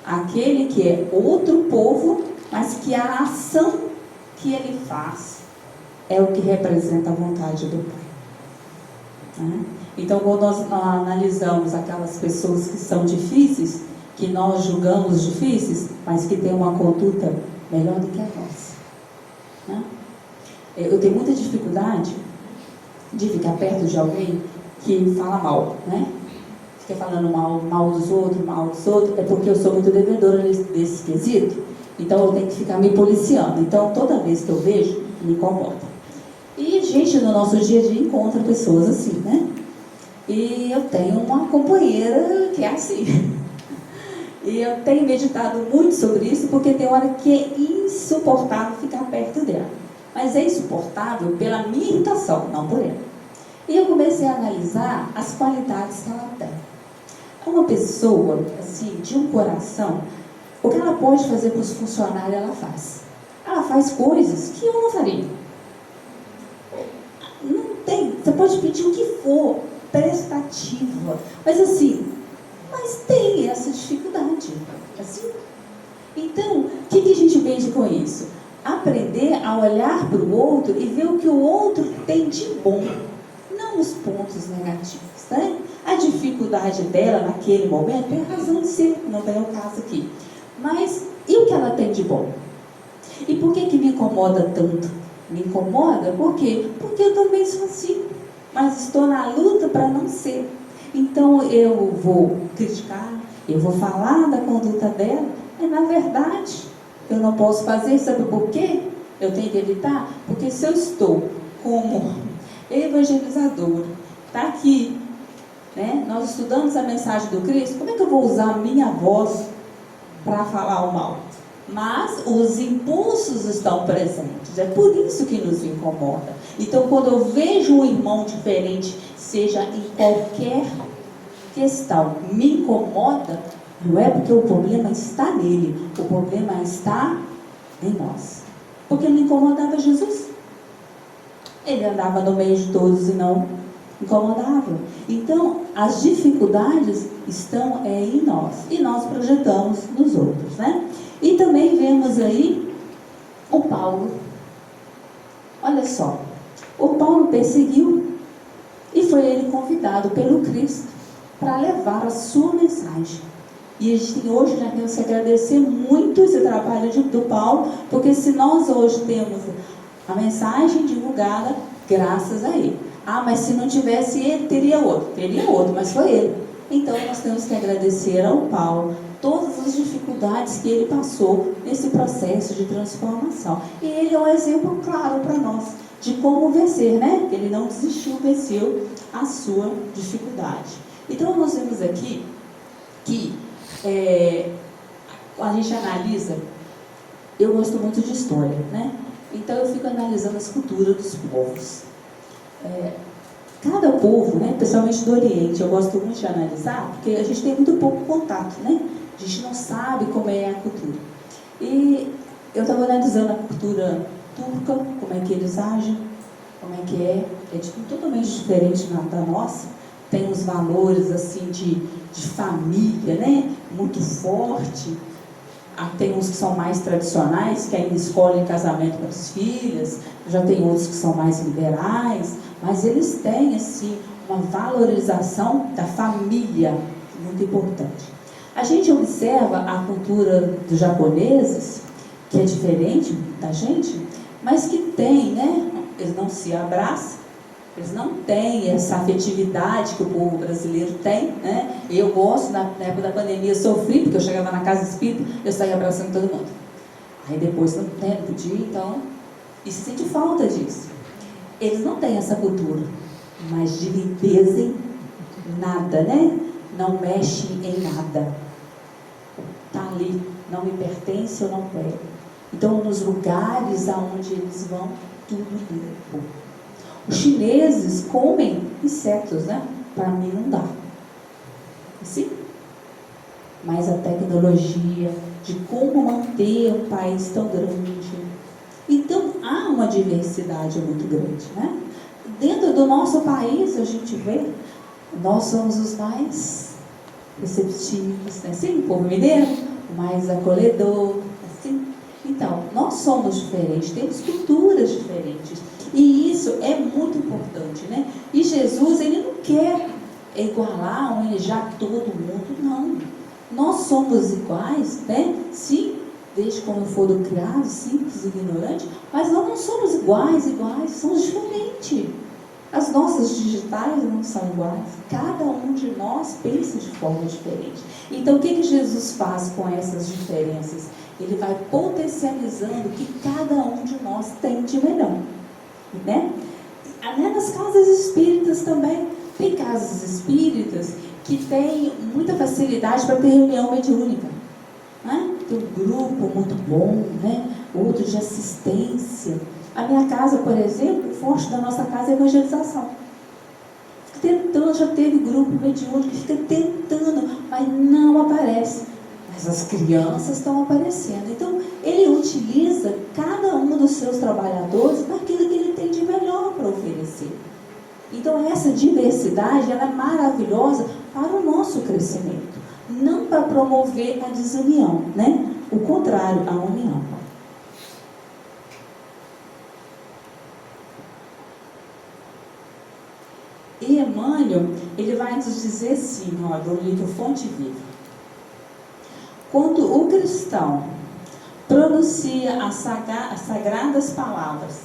S6: Aquele que é outro povo, mas que a ação que ele faz é o que representa a vontade do Pai. Né? Então, quando nós analisamos aquelas pessoas que são difíceis, que nós julgamos difíceis, mas que têm uma conduta melhor do que a nossa. Né? Eu tenho muita dificuldade de ficar perto de alguém que fala mal, né? Fica falando mal dos outros, é porque eu sou muito devedora desse quesito, então eu tenho que ficar me policiando. Então, toda vez que eu vejo, me incomoda. E a gente, no nosso dia a dia, encontra pessoas assim, né? E eu tenho uma companheira que é assim. E eu tenho meditado muito sobre isso, porque tem hora que é insuportável ficar perto dela. Mas é insuportável pela minha irritação, não por ela. E eu comecei a analisar as qualidades que ela tem. Uma pessoa, assim, de um coração, o que ela pode fazer para os funcionários, ela faz. Ela faz coisas que eu não faria. Não tem, você pode pedir o que for, prestativa, mas assim, tem essa dificuldade, assim. Então, o que a gente aprende com isso? Aprender a olhar para o outro e ver o que o outro tem de bom, não os pontos negativos, né? A dificuldade dela naquele momento tem razão de ser, não é o caso aqui. Mas, e o que ela tem de bom? E por que me incomoda tanto? Me incomoda por quê? Porque eu também sou assim, mas estou na luta para não ser. Então eu vou criticar, eu vou falar da conduta dela, e na verdade eu não posso fazer, sabe por quê? Eu tenho que evitar, porque se eu estou como evangelizadora, está aqui, né? Nós estudamos a mensagem do Cristo, como é que eu vou usar a minha voz para falar o mal? Mas os impulsos estão presentes, é por isso que nos incomoda. Então, quando eu vejo um irmão diferente, seja em qualquer questão, me incomoda, não é porque o problema está nele, o problema está em nós. Porque não incomodava Jesus. Ele andava no meio de todos e não incomodava. Então, as dificuldades estão em nós e nós projetamos nos outros, né? E também vemos aí o Paulo. Olha só, o Paulo perseguiu e foi ele convidado pelo Cristo para levar a sua mensagem. E a gente tem hoje, já temos que agradecer muito esse trabalho do Paulo, porque se nós hoje temos a mensagem divulgada, graças a ele. Ah, mas se não tivesse ele, teria outro, mas foi ele. Então nós temos que agradecer ao Paulo todas as dificuldades que ele passou nesse processo de transformação. E ele é um exemplo claro para nós de como vencer, né? Ele não desistiu, venceu a sua dificuldade. Então nós vemos aqui que a gente analisa, eu gosto muito de história, né? Então eu fico analisando as culturas dos povos. Cada povo, né, especialmente do Oriente, eu gosto muito de analisar, porque a gente tem muito pouco contato, né? A gente não sabe como é a cultura. E eu estava analisando a cultura turca, como é que eles agem, como é que é totalmente diferente da nossa. Tem uns valores assim de família, né? Muito forte. Tem uns que são mais tradicionais, que ainda escolhem casamento para as filhas, já tem outros que são mais liberais, mas eles têm assim uma valorização da família muito importante. A gente observa a cultura dos japoneses, que é diferente da gente, mas que tem, né? Eles não se abraçam, eles não têm essa afetividade que o povo brasileiro tem, né? Eu gosto, na época da pandemia, eu sofri, porque eu chegava na casa espírita, eu saía abraçando todo mundo. Aí depois, no dia, então, e se sente falta disso. Eles não têm essa cultura, mas de limpeza em nada, né? Não mexe em nada. Está ali, não me pertence, eu não pego. Então, nos lugares aonde eles vão, tudo limpo. Os chineses comem insetos, né? Para mim não dá. Sim? Mas a tecnologia de como manter um país tão grande. Então, há uma diversidade muito grande, né? Dentro do nosso país, a gente vê, nós somos os mais receptivos, né? Sim, o povo mineiro, o mais acolhedor, assim. Então, nós somos diferentes, temos culturas diferentes. E isso é muito importante, né? E Jesus, ele não quer igualar ou elejar todo mundo, não. Nós somos iguais, né? Sim, desde como foram criados, simples e ignorantes, mas nós não somos iguais, somos diferentes. As nossas digitais não são iguais. Cada um de nós pensa de forma diferente. Então, o que Jesus faz com essas diferenças? Ele vai potencializando o que cada um de nós tem de melhor, né? Nas casas espíritas também. Tem casas espíritas que têm muita facilidade para ter reunião mediúnica, né? Tem um grupo muito bom, né? Outro de assistência. A minha casa, por exemplo, o forte da nossa casa é evangelização. Fica tentando, já teve grupo mediúnico que fica tentando, mas não aparece. Mas as crianças estão aparecendo. Então, ele utiliza cada um dos seus trabalhadores naquilo que ele tem de melhor para oferecer. Então, essa diversidade, ela é maravilhosa para o nosso crescimento. Não para promover a desunião, né? O contrário, a união. E Emmanuel, ele vai nos dizer assim, ó, do livro Fonte Viva. Quando o cristão pronuncia as sagradas palavras,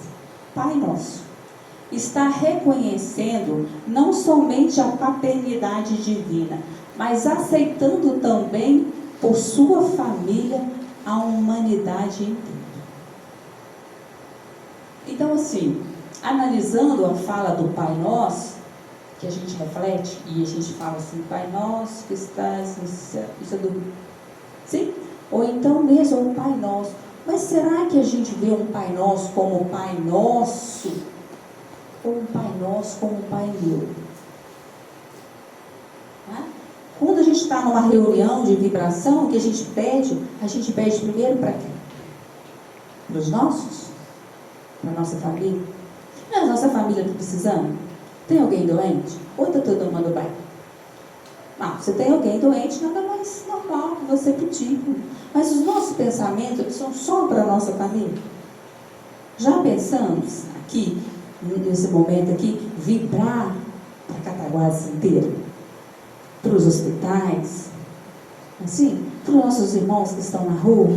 S6: Pai Nosso, está reconhecendo não somente a paternidade divina, mas aceitando também por sua família a humanidade inteira. Então, assim, analisando a fala do Pai Nosso, que a gente reflete e a gente fala assim, Pai Nosso que estás no céu, isso é do... Sim? Ou então mesmo o Pai Nosso. Mas será que a gente vê um Pai Nosso como Pai Nosso? Ou um Pai Nosso como Pai meu? Né? Quando a gente está numa reunião de vibração, o que a gente pede primeiro para quem? Para os nossos? Para a nossa família? Não é a nossa família que está precisando? Tem alguém doente? Ou está todo mundo bem? Não, se tem alguém doente, nada mais normal que você pedir. Mas os nossos pensamentos são só para a nossa família? Já pensamos aqui, nesse momento aqui, vibrar para Cataguases inteiro? Para os hospitais? Assim? Para os nossos irmãos que estão na rua?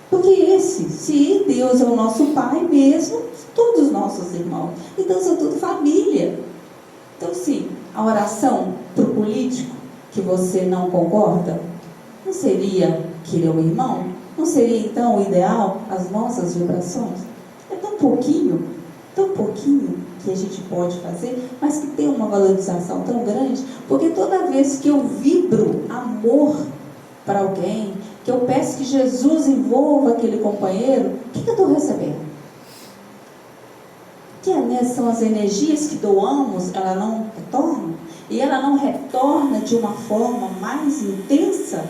S6: Porque se Deus é o nosso Pai mesmo, todos os nossos irmãos. Então, são tudo família. Então, sim, a oração para o político que você não concorda, não seria querer o irmão? Não seria, então, o ideal, as nossas vibrações? É tão pouquinho que a gente pode fazer, mas que tem uma valorização tão grande, porque toda vez que eu vibro amor para alguém, que eu peço que Jesus envolva aquele companheiro, o que eu estou recebendo? Que são as energias que doamos, ela não retorna? E ela não retorna de uma forma mais intensa?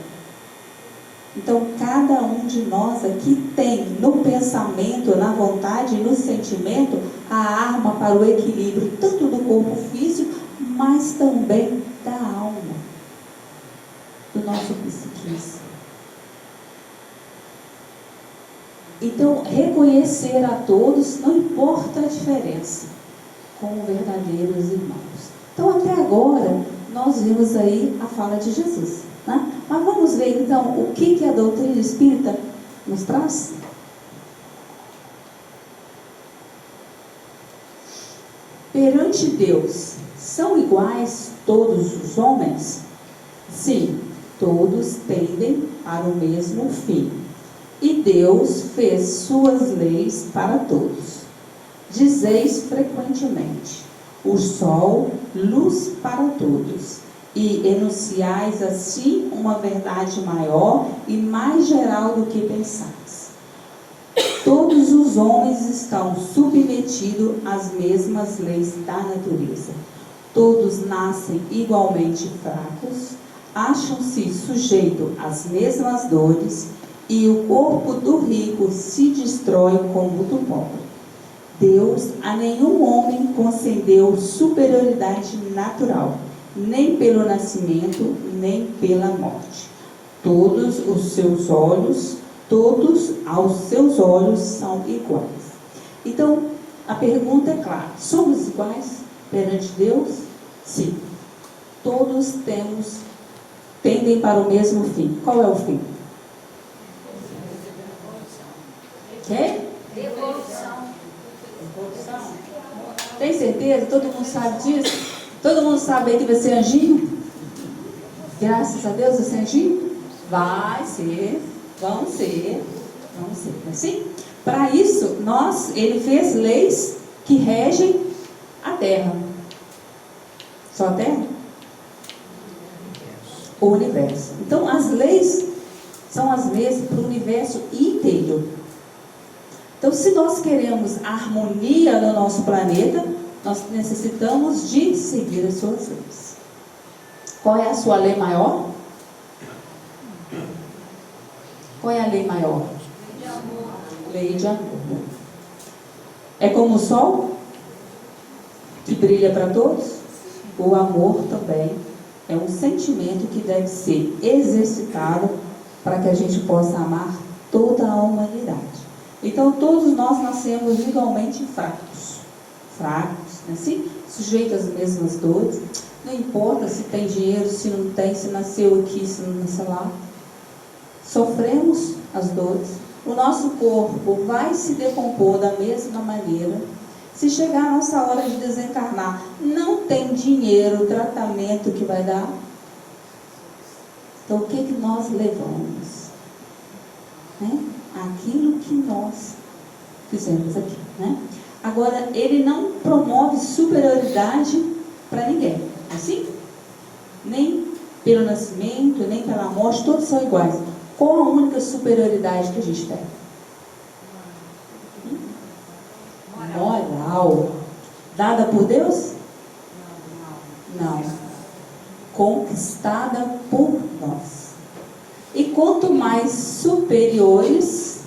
S6: Então, cada um de nós aqui tem no pensamento, na vontade e no sentimento a arma para o equilíbrio, tanto do corpo físico, mas também da alma, do nosso psiquismo. Então, reconhecer a todos, não importa a diferença, como verdadeiros irmãos. Então, até agora, nós vimos aí a fala de Jesus, né? Mas vamos ver, então, o que a doutrina espírita nos traz? Perante Deus, são iguais todos os homens? Sim, todos tendem para o mesmo fim. E Deus fez suas leis para todos. Dizeis frequentemente: o sol, luz para todos. E enunciais assim uma verdade maior e mais geral do que pensais. Todos os homens estão submetidos às mesmas leis da natureza. Todos nascem igualmente fracos, acham-se sujeitos às mesmas dores, e o corpo do rico se destrói como o do pobre. Deus a nenhum homem concedeu superioridade natural, nem pelo nascimento, nem pela morte. Todos aos seus olhos são iguais. Então, a pergunta é clara: somos iguais perante Deus? Sim. Todos tendem para o mesmo fim. Qual é o fim? Quê?
S3: Devolução.
S6: Tem certeza? Todo mundo sabe disso? Todo mundo sabe aí que vai ser anjinho? Graças a Deus vai ser anjinho? Vai ser, vamos ser, assim? Para isso, ele fez leis que regem a terra. Só a terra? O universo. Então, as leis são as mesmas para o universo inteiro. Então, se nós queremos a harmonia no nosso planeta, nós necessitamos de seguir as suas leis. Qual é a sua lei maior? Qual é a lei maior? Lei de amor. É como o sol, que brilha para todos? O amor também é um sentimento que deve ser exercitado para que a gente possa amar toda a humanidade. Então, todos nós nascemos igualmente fracos, assim, sujeitos às mesmas dores. Não importa se tem dinheiro, se não tem, se nasceu aqui, se não nasceu lá. Sofremos as dores. O nosso corpo vai se decompor da mesma maneira. Se chegar a nossa hora de desencarnar, não tem dinheiro, tratamento que vai dar. Então, o que nós levamos? Aquilo que nós fizemos aqui, Agora, ele não promove superioridade para ninguém, assim? Nem pelo nascimento, nem pela morte, todos são iguais. Qual a única superioridade que a gente tem? Moral. Dada por Deus? Não. Conquistada por nós. E quanto mais superiores,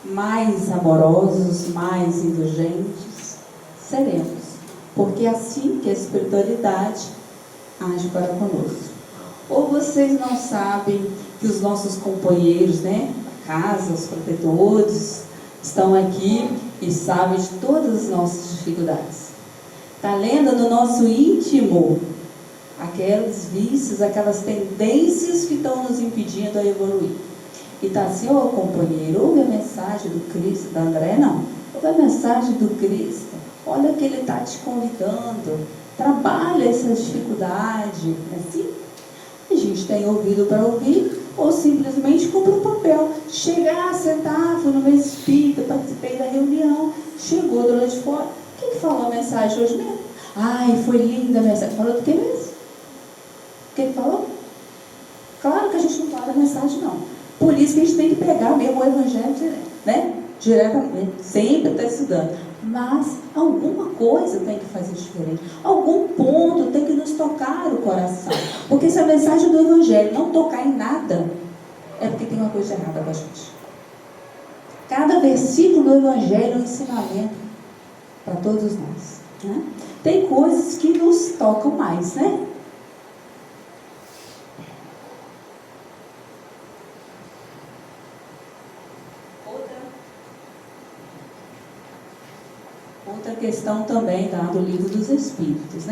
S6: mais amorosos, mais indulgentes seremos. Porque é assim que a espiritualidade age para conosco. Ou vocês não sabem que os nossos companheiros, a casa, os protetores, estão aqui e sabem de todas as nossas dificuldades. Está lendo no nosso íntimo aqueles vícios, aquelas tendências que estão nos impedindo a evoluir. E está assim: ô companheiro, ouve a mensagem do Cristo, da André, não. Ouve a mensagem do Cristo. Olha que ele está te convidando. Trabalha essa dificuldade. Assim? A gente tem ouvido para ouvir, ou simplesmente cumpre o papel. Chegar, sentar, fui no meu espírito, participei da reunião, chegou do lado de fora. Quem falou a mensagem hoje mesmo? Ai, foi linda a mensagem. Falou do que mesmo? O que ele falou? Claro que a gente não fala da mensagem, não. Por isso que a gente tem que pegar mesmo o Evangelho diretamente. Sempre está estudando. Mas alguma coisa tem que fazer diferente. Algum ponto tem que nos tocar o coração. Porque se a mensagem do Evangelho não tocar em nada, é porque tem uma coisa errada com a gente. Cada versículo do Evangelho é um ensinamento para todos nós. Tem coisas que nos tocam mais, Outra questão também do Livro dos Espíritos,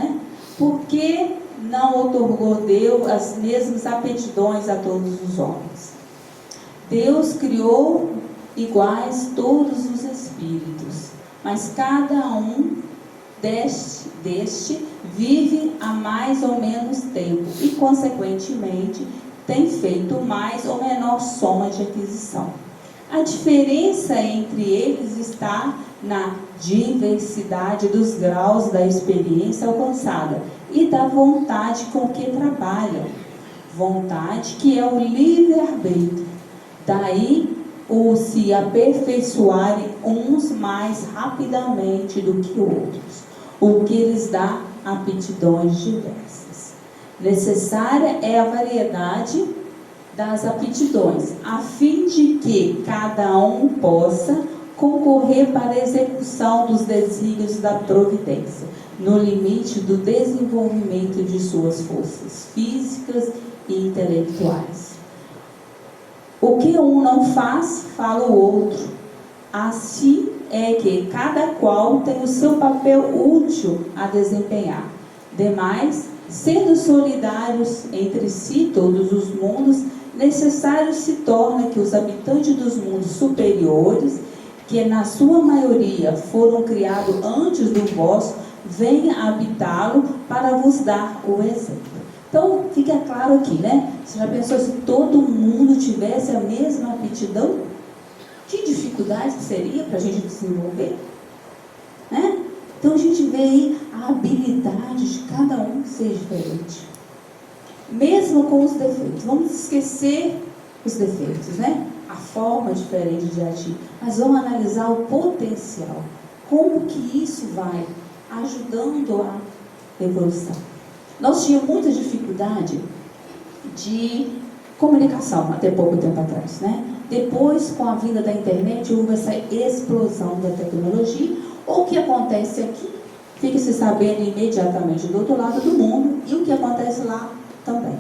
S6: Por que não otorgou Deus as mesmas aptidões a todos os homens? Deus criou iguais todos os espíritos, mas cada um deste vive há mais ou menos tempo e, consequentemente, tem feito mais ou menor soma de aquisição. A diferença entre eles está na diversidade dos graus da experiência alcançada e da vontade com que trabalham. Vontade que é o livre-arbítrio. Daí o se aperfeiçoarem uns mais rapidamente do que outros, o que lhes dá aptidões diversas. Necessária é a variedade das aptidões, a fim de que cada um possa concorrer para a execução dos desígnios da providência, no limite do desenvolvimento de suas forças físicas e intelectuais. O que um não faz, fala o outro. Assim é que cada qual tem o seu papel útil a desempenhar. Demais, sendo solidários entre si todos os mundos, necessário se torna que os habitantes dos mundos superiores, que na sua maioria foram criados antes do vosso, venham habitá-lo para vos dar o exemplo. Então, fica claro aqui, né? Você já pensou se todo mundo tivesse a mesma aptidão? Que dificuldade que seria para a gente desenvolver? Né? Então, a gente vê aí a habilidade de cada um ser diferente. Mesmo com os defeitos. Vamos esquecer os defeitos, né? A forma diferente de agir. Mas vamos analisar o potencial. Como que isso vai ajudando a evolução. Nós tínhamos muita dificuldade de comunicação até pouco tempo atrás, né? Depois, com a vinda da internet, houve essa explosão da tecnologia. O que acontece aqui, fica-se sabendo imediatamente do outro lado do mundo, e o que acontece lá também.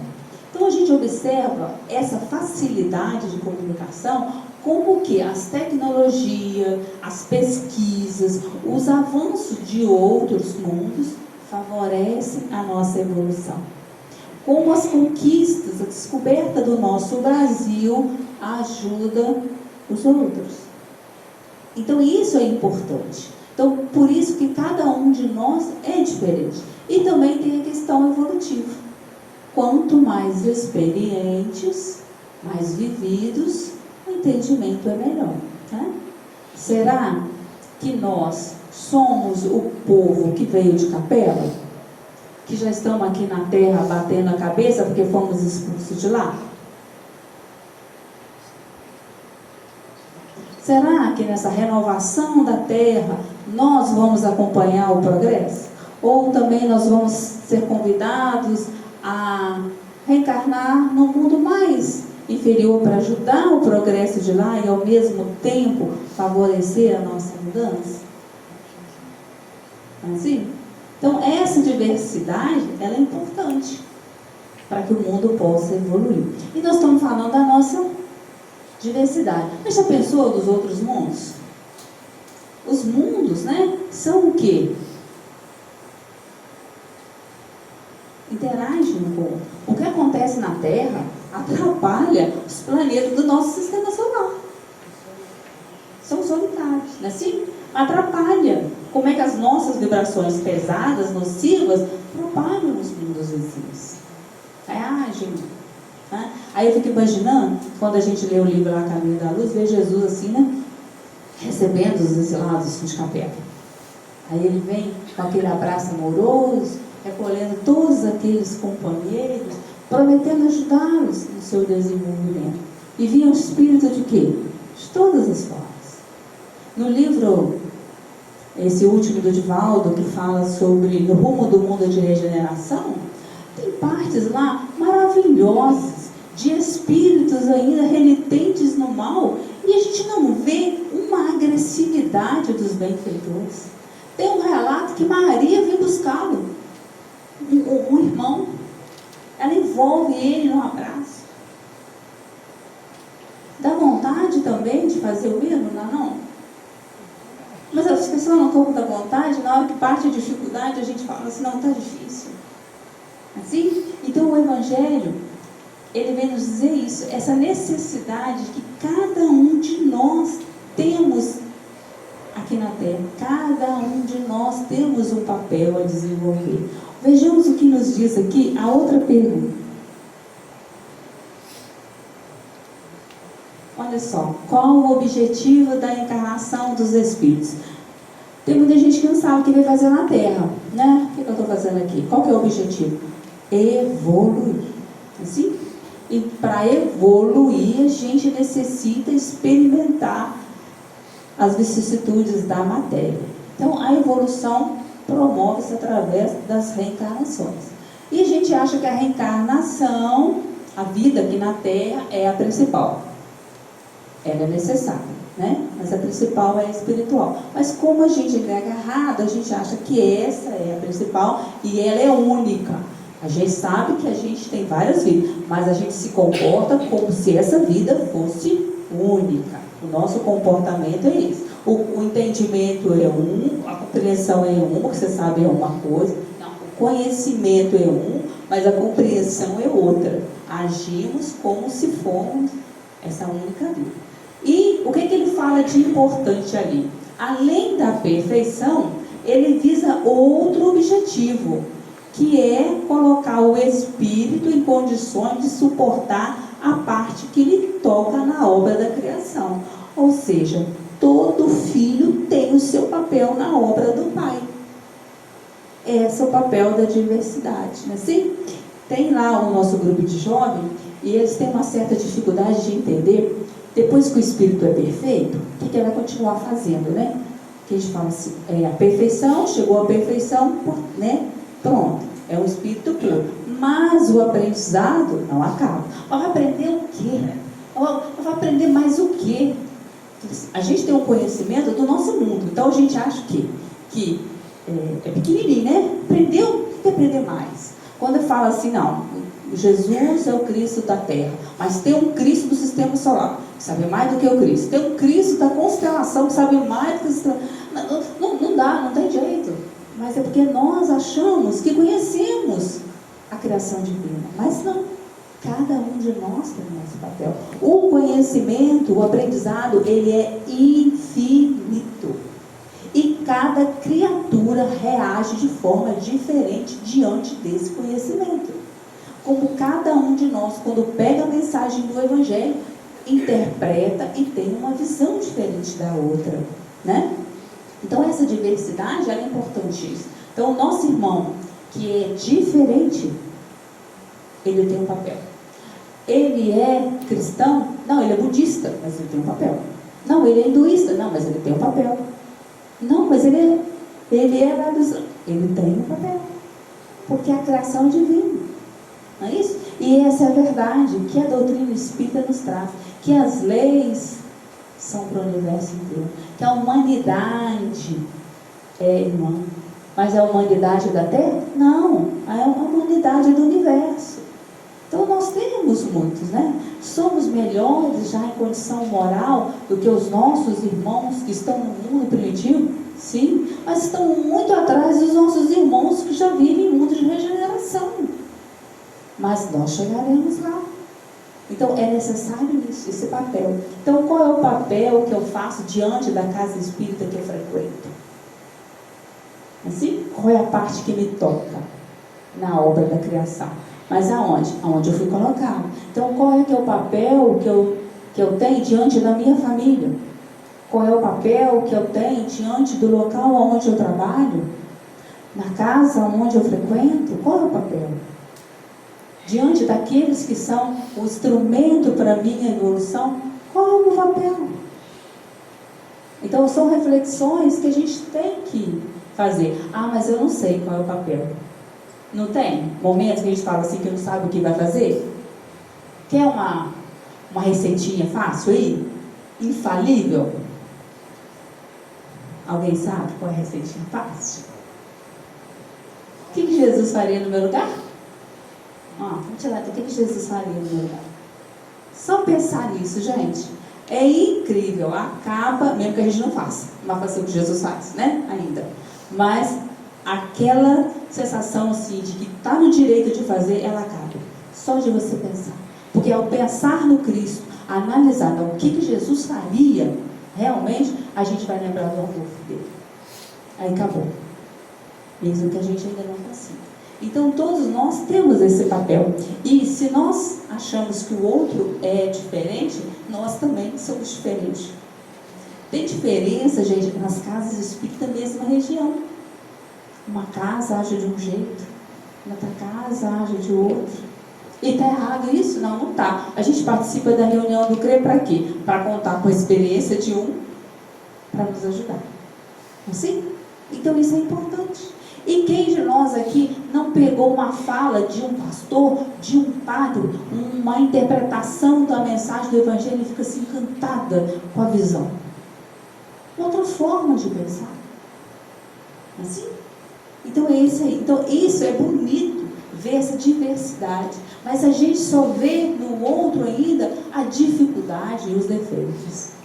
S6: Então, a gente observa essa facilidade de comunicação, como que as tecnologias, as pesquisas, os avanços de outros mundos favorecem a nossa evolução. Como as conquistas, a descoberta do nosso Brasil ajuda os outros. Então, isso é importante. Então, por isso que cada um de nós é diferente. E também tem a questão evolutiva. Quanto mais experientes, mais vividos, o entendimento é melhor. Né? Será que nós somos o povo que veio de Capela? Que já estamos aqui na terra batendo a cabeça porque fomos expulsos de lá? Será que nessa renovação da terra nós vamos acompanhar o progresso? Ou também nós vamos ser convidados a reencarnar no mundo mais inferior para ajudar o progresso de lá e ao mesmo tempo favorecer a nossa mudança? Assim? Então, essa diversidade, ela é importante para que o mundo possa evoluir. E nós estamos falando da nossa diversidade. Mas já pensou dos outros mundos? Os mundos, né, são o quê? Interagem um com o outro. O que acontece na Terra atrapalha os planetas do nosso sistema solar. São solitários, não é assim? Atrapalha. Como é que as nossas vibrações pesadas, nocivas, propagam nos mundos vizinhos? Reagem. Né? Aí eu fico imaginando, quando a gente lê o livro lá, Caminho da Luz, vê Jesus assim, né? Recebendo os exilados de Capela. Aí ele vem com aquele abraço amoroso, recolhendo todos aqueles companheiros, prometendo ajudá-los no seu desenvolvimento. E vinha o espírito de quê? De todas as formas. No livro, esse último do Divaldo, que fala sobre No Rumo do Mundo de Regeneração, tem partes lá maravilhosas, de espíritos ainda renitentes no mal, e a gente não vê uma agressividade dos benfeitores. Tem um relato que Maria vem buscá-lo, um irmão, ela envolve ele num abraço. Dá vontade também de fazer o mesmo, não é não? Mas as pessoas não estão com muita vontade, na hora que parte a dificuldade, a gente fala assim, não, está difícil. Assim? Então o Evangelho, ele vem nos dizer isso, essa necessidade que cada um de nós temos aqui na Terra. Cada um de nós temos um papel a desenvolver. Vejamos o que nos diz aqui a outra pergunta. Olha só, qual o objetivo da encarnação dos espíritos? Tem muita gente que não sabe o que vai fazer na Terra, né? O que eu estou fazendo aqui? Qual que é o objetivo? Evoluir. Assim? E para evoluir, a gente necessita experimentar as vicissitudes da matéria. Então, a evolução promove-se através das reencarnações. E a gente acha que a reencarnação, a vida aqui na Terra, é a principal. Ela é necessária, né? Mas a principal é a espiritual. Mas como a gente é agarrado, a gente acha que essa é a principal e ela é única. A gente sabe que a gente tem várias vidas, mas a gente se comporta como se essa vida fosse única. O nosso comportamento é esse. O entendimento é um, a compreensão é uma, porque você sabe é uma coisa. Não, o conhecimento é um, mas a compreensão é outra. Agimos como se fôssemos essa única vida. E o que ele fala de importante ali? Além da perfeição, ele visa outro objetivo, que é colocar o espírito em condições de suportar a parte que lhe toca na obra da criação. Ou seja, todo filho tem o seu papel na obra do pai. Esse é o papel da diversidade, não é assim? Tem lá o nosso grupo de jovens e eles têm uma certa dificuldade de entender. Depois que o espírito é perfeito, o que ele vai continuar fazendo, né? Que a gente fala assim, a perfeição, chegou à perfeição, né? Pronto, é um espírito puro. Mas o aprendizado não acaba. Vai aprender o quê? Vai aprender mais o quê? A gente tem um conhecimento do nosso mundo, então a gente acha que é pequenininho, né? Aprendeu, tem que aprender mais. Quando eu falo assim, não, Jesus é o Cristo da Terra, mas tem um Cristo do sistema solar, que sabe mais do que o Cristo. Tem um Cristo da constelação, que sabe mais do que o sistema. Não dá, não tem jeito. Mas é porque nós achamos que conhecemos a criação divina, mas não. Cada um de nós tem o nosso papel. O conhecimento, o aprendizado, ele é infinito. E cada criatura reage de forma diferente diante desse conhecimento. Como cada um de nós, quando pega a mensagem do Evangelho, interpreta e tem uma visão diferente da outra, né? Então essa diversidade, ela é importantíssima. Então o nosso irmão, que é diferente, ele tem um papel. Ele é cristão? Não, ele é budista, mas ele tem um papel. Não, ele é hinduísta? Não, mas ele tem um papel. Não, mas ele é da Islã. Ele tem um papel. Porque a criação é divina. Não é isso? E essa é a verdade que a doutrina espírita nos traz. Que as leis são para o universo inteiro. Que a humanidade é irmã. Mas é a humanidade da Terra? Não. É a humanidade do universo. Então nós temos muitos, né? Somos melhores já em condição moral do que os nossos irmãos que estão no mundo primitivo? Sim, mas estão muito atrás dos nossos irmãos que já vivem em mundo de regeneração. Mas nós chegaremos lá. Então é necessário isso, esse papel. Então qual é o papel que eu faço diante da casa espírita que eu frequento? Assim, qual é a parte que me toca na obra da criação? Mas aonde? Aonde eu fui colocado. Então, qual é que é o papel que eu tenho diante da minha família? Qual é o papel que eu tenho diante do local onde eu trabalho? Na casa onde eu frequento? Qual é o papel? Diante daqueles que são o instrumento para a minha evolução, qual é o meu papel? Então, são reflexões que a gente tem que fazer. Ah, mas eu não sei qual é o papel. Não tem? Momentos que a gente fala assim que não sabe o que vai fazer? Quer uma receitinha fácil aí? Infalível? Alguém sabe qual é a receitinha fácil? O que Jesus faria no meu lugar? Vamos tirar aqui. O que Jesus faria no meu lugar? Só pensar nisso, gente. É incrível. Acaba, mesmo que a gente não faça. Mas fazer o que Jesus faz, né? Ainda. Mas aquela sensação assim de que está no direito de fazer, ela acaba. Só de você pensar. Porque ao pensar no Cristo, analisar o que Jesus faria, realmente, a gente vai lembrar do amor dele. Aí acabou. Mesmo que a gente ainda não consiga. Então todos nós temos esse papel. E se nós achamos que o outro é diferente, nós também somos diferentes. Tem diferença, gente, nas casas espíritas da mesma região. Uma casa age de um jeito, outra casa age de outro. E está errado isso? Não, não está. A gente participa da reunião do CRE para quê? Para contar com a experiência de um, para nos ajudar. Assim? Então isso é importante. E quem de nós aqui não pegou uma fala de um pastor, de um padre, uma interpretação da mensagem do Evangelho e fica assim encantada com a visão? Outra forma de pensar. Assim? Então é isso aí. Então isso é bonito, ver essa diversidade. Mas a gente só vê no outro ainda a dificuldade e os defeitos.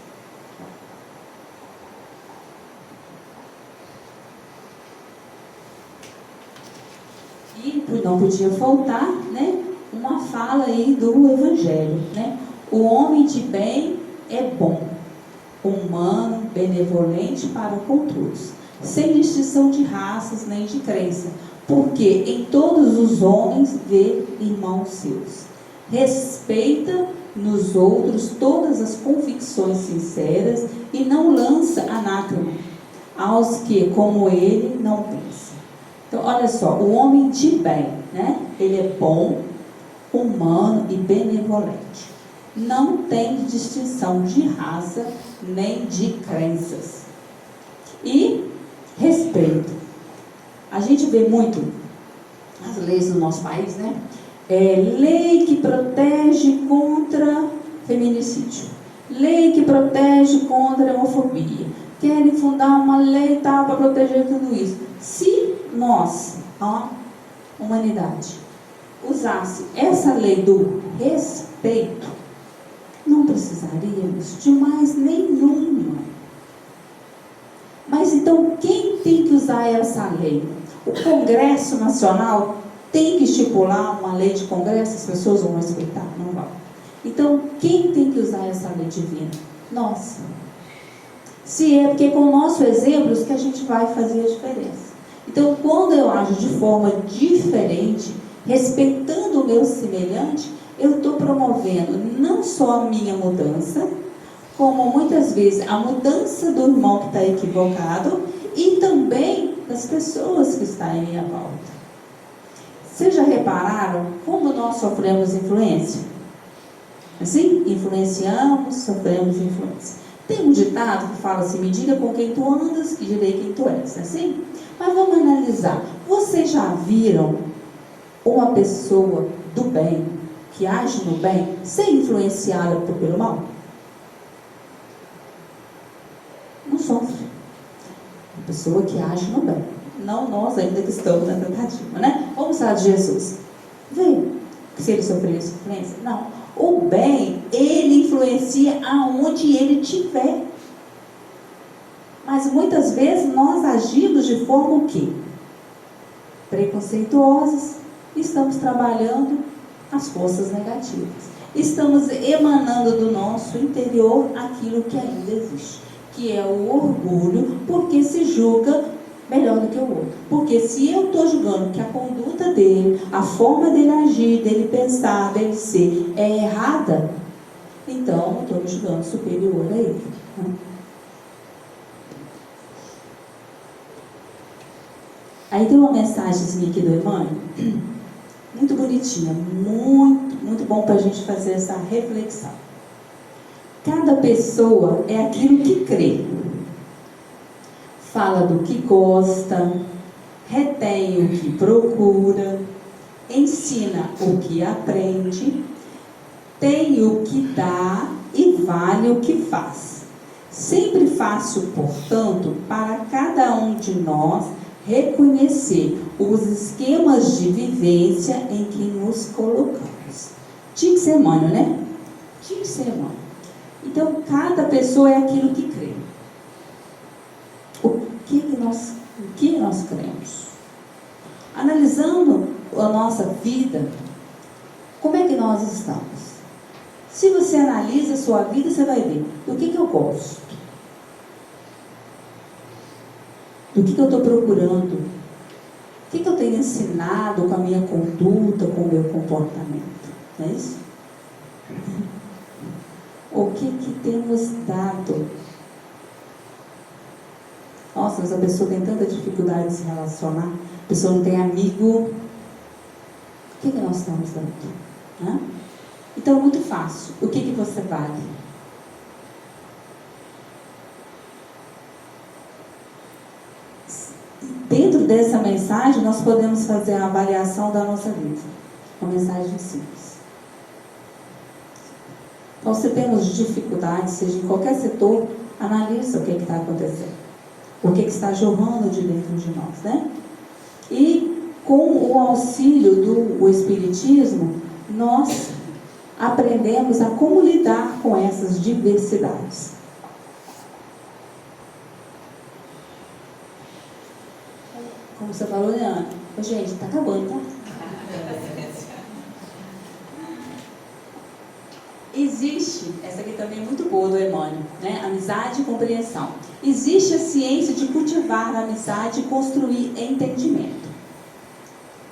S6: E não podia faltar, né, uma fala aí do Evangelho, né? O homem de bem é bom, humano, benevolente para com todos, sem distinção de raças nem de crença, porque em todos os homens vê irmãos seus. Respeita nos outros todas as convicções sinceras e não lança anátema aos que, como ele, não pensam. Então, olha só, o homem de bem, né? Ele é bom, humano e benevolente. Não tem distinção de raça nem de crenças. E respeito. A gente vê muito as leis do nosso país, né? Lei que protege contra feminicídio. Lei que protege contra a homofobia. Querem fundar uma lei tal para proteger tudo isso. Se nós, a humanidade, usasse essa lei do respeito, não precisaríamos de mais nenhuma. Mas então, quem tem que usar essa lei? O Congresso Nacional tem que estipular uma lei de Congresso, as pessoas vão respeitar? Não vão. Então, quem tem que usar essa lei divina? Nós. Se é porque com o nosso exemplo que a gente vai fazer a diferença. Então, quando eu ajo de forma diferente, respeitando o meu semelhante, eu estou promovendo não só a minha mudança, como muitas vezes a mudança do irmão que está equivocado e também das pessoas que estão em minha volta. Vocês já repararam como nós sofremos influência? Assim? Influenciamos, sofremos influência. Tem um ditado que fala assim: me diga com quem tu andas, que direi quem tu és. Assim? Mas vamos analisar. Vocês já viram uma pessoa do bem, que age no bem, ser influenciada pelo mal? Não sofre. Uma pessoa que age no bem. Não nós ainda que estamos na tentativa, né? Vamos falar de Jesus. Vê se ele sofreu essa influência? Não. O bem, ele influencia aonde ele estiver. Mas muitas vezes nós agimos de forma o quê? Preconceituosas. Estamos trabalhando as forças negativas. Estamos emanando do nosso interior aquilo que ainda existe, que é o orgulho, porque se julga melhor do que o outro. Porque se eu estou julgando que a conduta dele, a forma dele agir, dele pensar, dele ser, é errada, então eu estou me julgando superior a ele. Aí tem uma mensagenzinha aqui do Emmanuel, muito bonitinha, muito bom para a gente fazer essa reflexão. Cada pessoa é aquilo que crê. Fala do que gosta, retém o que procura, ensina o que aprende, tem o que dá e vale o que faz. Sempre fácil, portanto, para cada um de nós reconhecer os esquemas de vivência em que nos colocamos. Tinha que ser Emmanuel, né? Tinha que ser Emmanuel. Então, cada pessoa é aquilo que crê. O que nós cremos? Analisando a nossa vida, como é que nós estamos? Se você analisa a sua vida, você vai ver do que eu gosto, do que eu estou procurando, O que eu tenho ensinado com a minha conduta, com o meu comportamento? Não é isso? O que temos dado? Nossa, mas a pessoa tem tanta dificuldade de se relacionar, a pessoa não tem amigo. O que nós estamos dando? Né? Então é muito fácil. O que você vale? Dentro dessa mensagem, nós podemos fazer a avaliação da nossa vida. Uma mensagem simples. Então, se temos dificuldades, seja em qualquer setor, analisa o que está acontecendo. O que está jorrando de dentro de nós, né? E com o auxílio do Espiritismo, nós aprendemos a como lidar com essas diversidades. Como você falou, Leandro, gente, está acabando, tá? Existe, essa aqui também é muito boa do Emmanuel, né? Amizade e compreensão. Existe a ciência de cultivar a amizade e construir entendimento.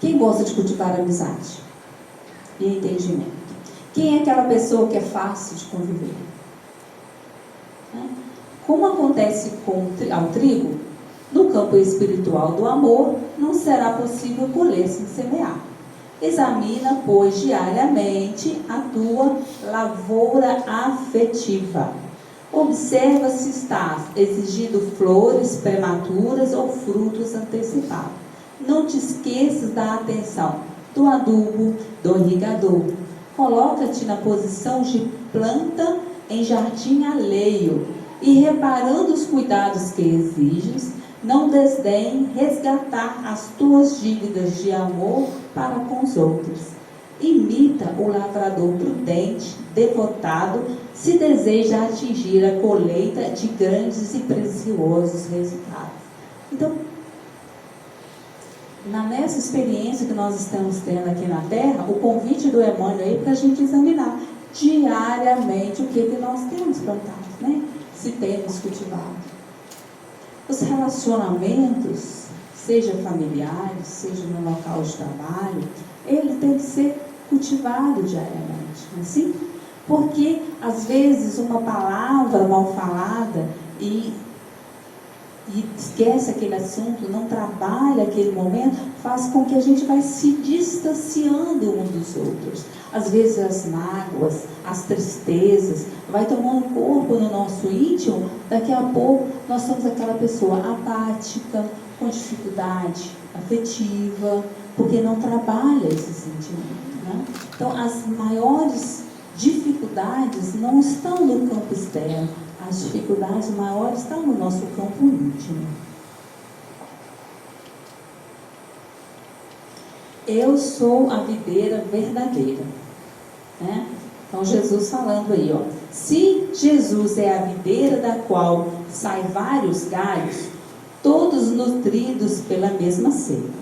S6: Quem gosta de cultivar a amizade e entendimento? Quem é aquela pessoa que é fácil de conviver? Né? Como acontece ao trigo, no campo espiritual do amor, não será possível colher sem semear. Examina, pois, diariamente a tua lavoura afetiva. Observa se estás exigindo flores prematuras ou frutos antecipados. Não te esqueças da atenção do adubo, do irrigador. Coloca-te na posição de planta em jardim alheio e, reparando os cuidados que exiges, não desdenhe resgatar as tuas dívidas de amor para com os outros. Imita o lavrador prudente, devotado, se deseja atingir a colheita de grandes e preciosos resultados. Então, nessa experiência que nós estamos tendo aqui na Terra, o convite do Emmanuel aí para a gente examinar diariamente o que nós temos plantado, né? Se temos cultivado. Os relacionamentos, seja familiares, seja no local de trabalho, ele tem que ser cultivado diariamente, não é assim? Porque, às vezes, uma palavra mal falada e esquece aquele assunto, não trabalha aquele momento, faz com que a gente vai se distanciando um dos outros. Às vezes as mágoas, as tristezas, vai tomando corpo no nosso íntimo, daqui a pouco nós somos aquela pessoa apática, com dificuldade afetiva, porque não trabalha esse sentimento, né? Então as maiores dificuldades não estão no campo externo, as dificuldades maiores estão no nosso campo íntimo. Eu sou a videira verdadeira, né? Então Jesus falando aí, ó, se Jesus é a videira da qual saem vários galhos, todos nutridos pela mesma seiva.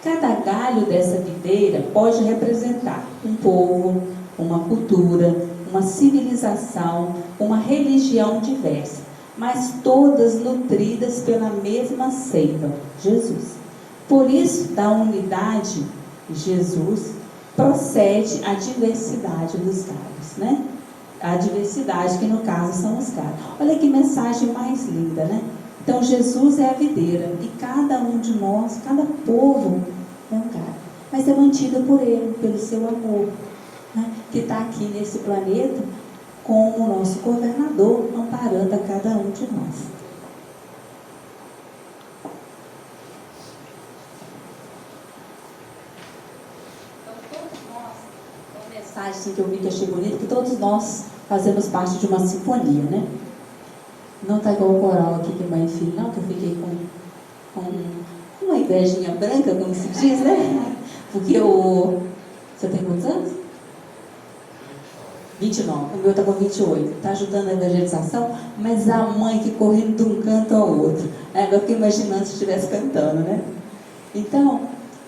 S6: Cada galho dessa videira pode representar um povo, uma cultura, uma civilização, uma religião diversa, mas todas nutridas pela mesma seiva, Jesus. Por isso, da unidade de Jesus, procede a diversidade dos galhos, né? A diversidade que no caso são os galhos. Olha que mensagem mais linda, né? Então Jesus é a videira e cada um de nós, cada povo é um galho, mas é mantido por ele, pelo seu amor, né? Que está aqui nesse planeta como o nosso governador, amparando a cada um de nós. Então todos nós, uma mensagem assim, que eu vi que achei bonita, que todos nós fazemos parte de uma sinfonia, né? Não está igual o coral aqui que mãe e filho, não, que eu fiquei com uma invejinha branca, como se diz, né? Porque você tem quantos anos? 29, o meu está com 28, está ajudando a evangelização, mas a mãe que correndo de um canto ao outro. Eu fiquei imaginando se estivesse cantando, né? Então,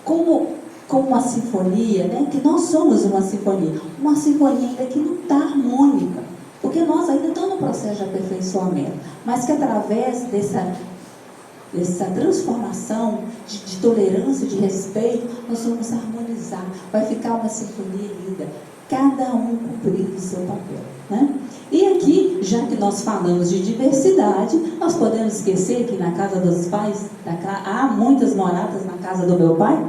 S6: como uma sinfonia, né? Que nós somos uma sinfonia ainda que não está harmônica. Porque nós ainda estamos no processo de aperfeiçoamento, mas que através essa transformação de tolerância, de respeito, nós vamos harmonizar. Vai ficar uma sinfonia linda. Cada um cumprindo o seu papel, né? E aqui, já que nós falamos de diversidade, nós podemos esquecer que na casa dos pais, há muitas moradas na casa do meu pai,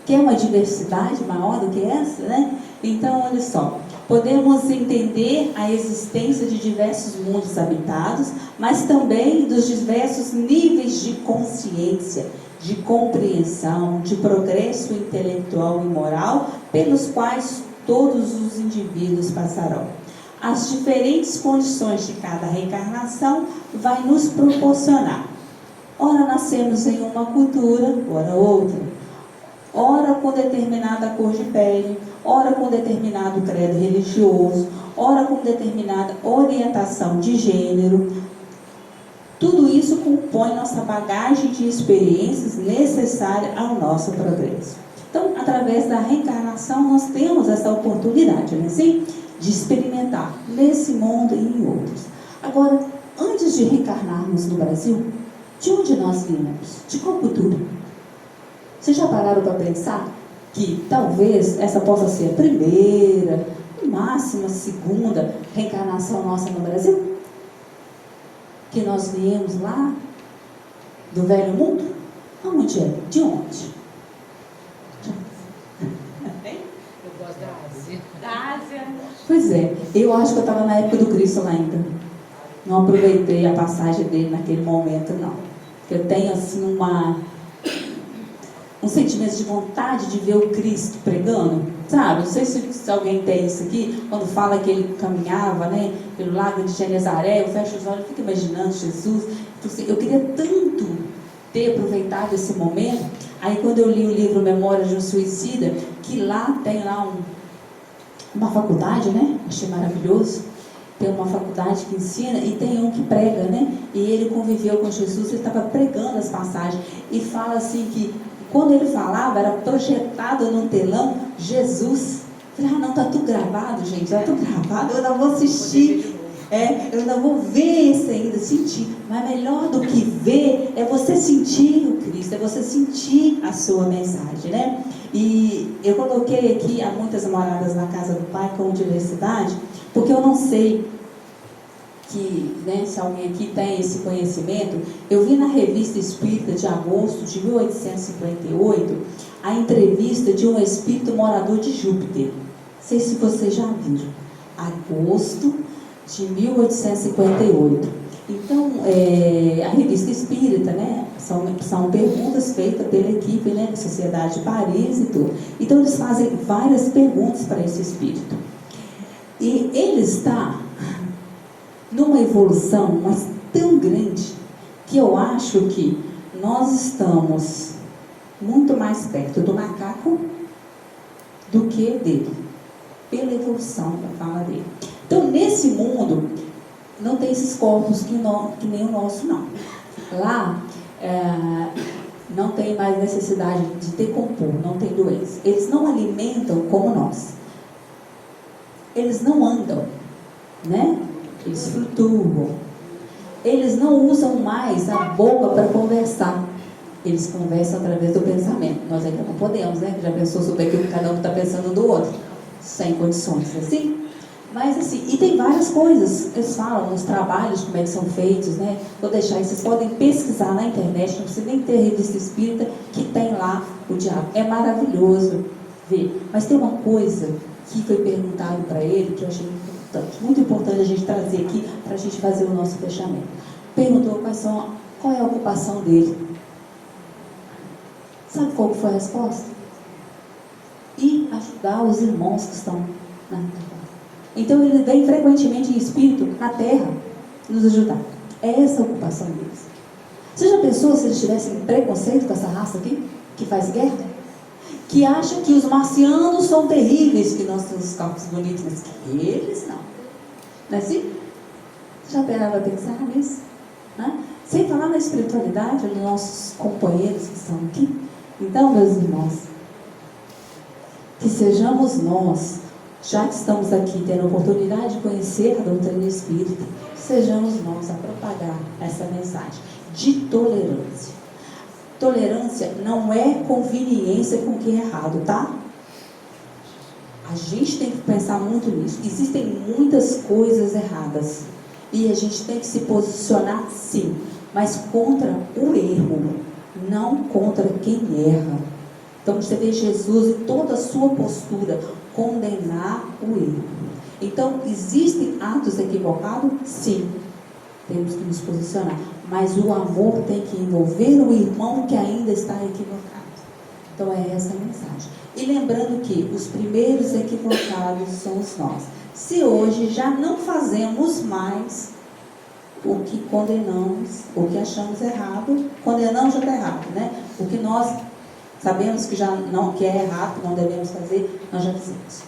S6: que é uma diversidade maior do que essa, né? Então, olha só, podemos entender a existência de diversos mundos habitados, mas também dos diversos níveis de consciência, de compreensão, de progresso intelectual e moral, pelos quais todos os indivíduos passarão. As diferentes condições de cada reencarnação vai nos proporcionar. Ora nascemos em uma cultura, ora outra. Ora com determinada cor de pele, ora com determinado credo religioso, ora com determinada orientação de gênero. Tudo isso compõe nossa bagagem de experiências necessária ao nosso progresso. Então, através da reencarnação, nós temos essa oportunidade, não é assim? De experimentar nesse mundo e em outros. Agora, antes de reencarnarmos no Brasil, de onde nós viemos? De qual cultura? Vocês já pararam para pensar que talvez essa possa ser a primeira, no máximo a segunda reencarnação nossa no Brasil? Que nós viemos lá do velho mundo? Aonde é? De onde?
S3: Eu gosto da Ásia. Da Ásia.
S6: Pois é, eu acho que eu estava na época do Cristo lá ainda. Não aproveitei a passagem dele naquele momento, não. Eu tenho assim um sentimento de vontade de ver o Cristo pregando, sabe? Não sei se alguém tem isso aqui, quando fala que ele caminhava, né, pelo lago de Genezaré, eu fecho os olhos e fico imaginando Jesus. Eu queria tanto ter aproveitado esse momento. Aí quando eu li o livro Memórias de um Suicida, que lá tem lá uma faculdade, né? Achei maravilhoso. Tem uma faculdade que ensina e tem um que prega, né? E ele conviveu com Jesus, ele estava pregando as passagens e fala assim que quando ele falava, era projetado no telão Jesus. Eu falei, não, está tudo gravado, gente, está tudo gravado, eu ainda vou assistir. Eu ainda vou ver esse ainda, sentir. Mas melhor do que ver é você sentir o Cristo, é você sentir a sua mensagem, né? E eu coloquei aqui há muitas moradas na casa do Pai com diversidade, porque eu não sei se alguém aqui tem esse conhecimento. Eu vi na Revista Espírita de agosto de 1858 a entrevista de um espírito morador de Júpiter. Não sei se vocês já viram. Agosto de 1858. Então, a Revista Espírita, né, são perguntas feitas pela equipe, né, da Sociedade de Paris e tudo. Então, eles fazem várias perguntas para esse espírito. E ele está numa evolução, mas tão grande, que eu acho que nós estamos muito mais perto do macaco do que dele, pela evolução da fala dele. Então, nesse mundo, não tem esses corpos que nem o nosso, não. Lá, não tem mais necessidade de decompor, não tem doença. Eles não alimentam como nós. Eles não andam, né? Eles flutuam. Eles não usam mais a boca para conversar. Eles conversam através do pensamento. Nós ainda não podemos, né? Já pensou sobre aquilo que cada um está pensando do outro? Sem condições, assim? Mas assim, e tem várias coisas. Eles falam nos trabalhos, como é que são feitos, né? Vou deixar, vocês podem pesquisar na internet, não precisa nem ter revista espírita, que tem lá o diabo. É maravilhoso ver. Mas tem uma coisa que foi perguntado para ele, que eu achei muito importante a gente trazer aqui, para a gente fazer o nosso fechamento. Perguntou qual é a ocupação dele. Sabe qual foi a resposta? E ajudar os irmãos que estão na terra. Então ele vem frequentemente em espírito na terra nos ajudar. É essa a ocupação deles. Você já pensou se eles tivessem preconceito com essa raça aqui, que faz guerra? Que acham que os marcianos são terríveis, que nós temos os corpos bonitos, mas que eles não. Não é assim? Você já parava a pensar nisso? Né? Sem falar na espiritualidade dos nossos companheiros que estão aqui. Então, meus irmãos, que sejamos nós, já que estamos aqui tendo a oportunidade de conhecer a doutrina espírita, sejamos nós a propagar essa mensagem de tolerância. Tolerância não é conveniência com o que é errado, tá? A gente tem que pensar muito nisso. Existem muitas coisas erradas. E a gente tem que se posicionar, sim, mas contra o erro, não contra quem erra. Então você vê Jesus em toda a sua postura, condenar o erro. Então, existem atos equivocados? Sim. Temos que nos posicionar. Mas o amor tem que envolver o irmão que ainda está equivocado. Então é essa a mensagem. E lembrando que os primeiros equivocados somos nós. Se hoje já não fazemos mais o que condenamos, o que achamos errado, condenamos já está errado, né? O que nós sabemos que já não, que é errado, que não devemos fazer, nós já fizemos.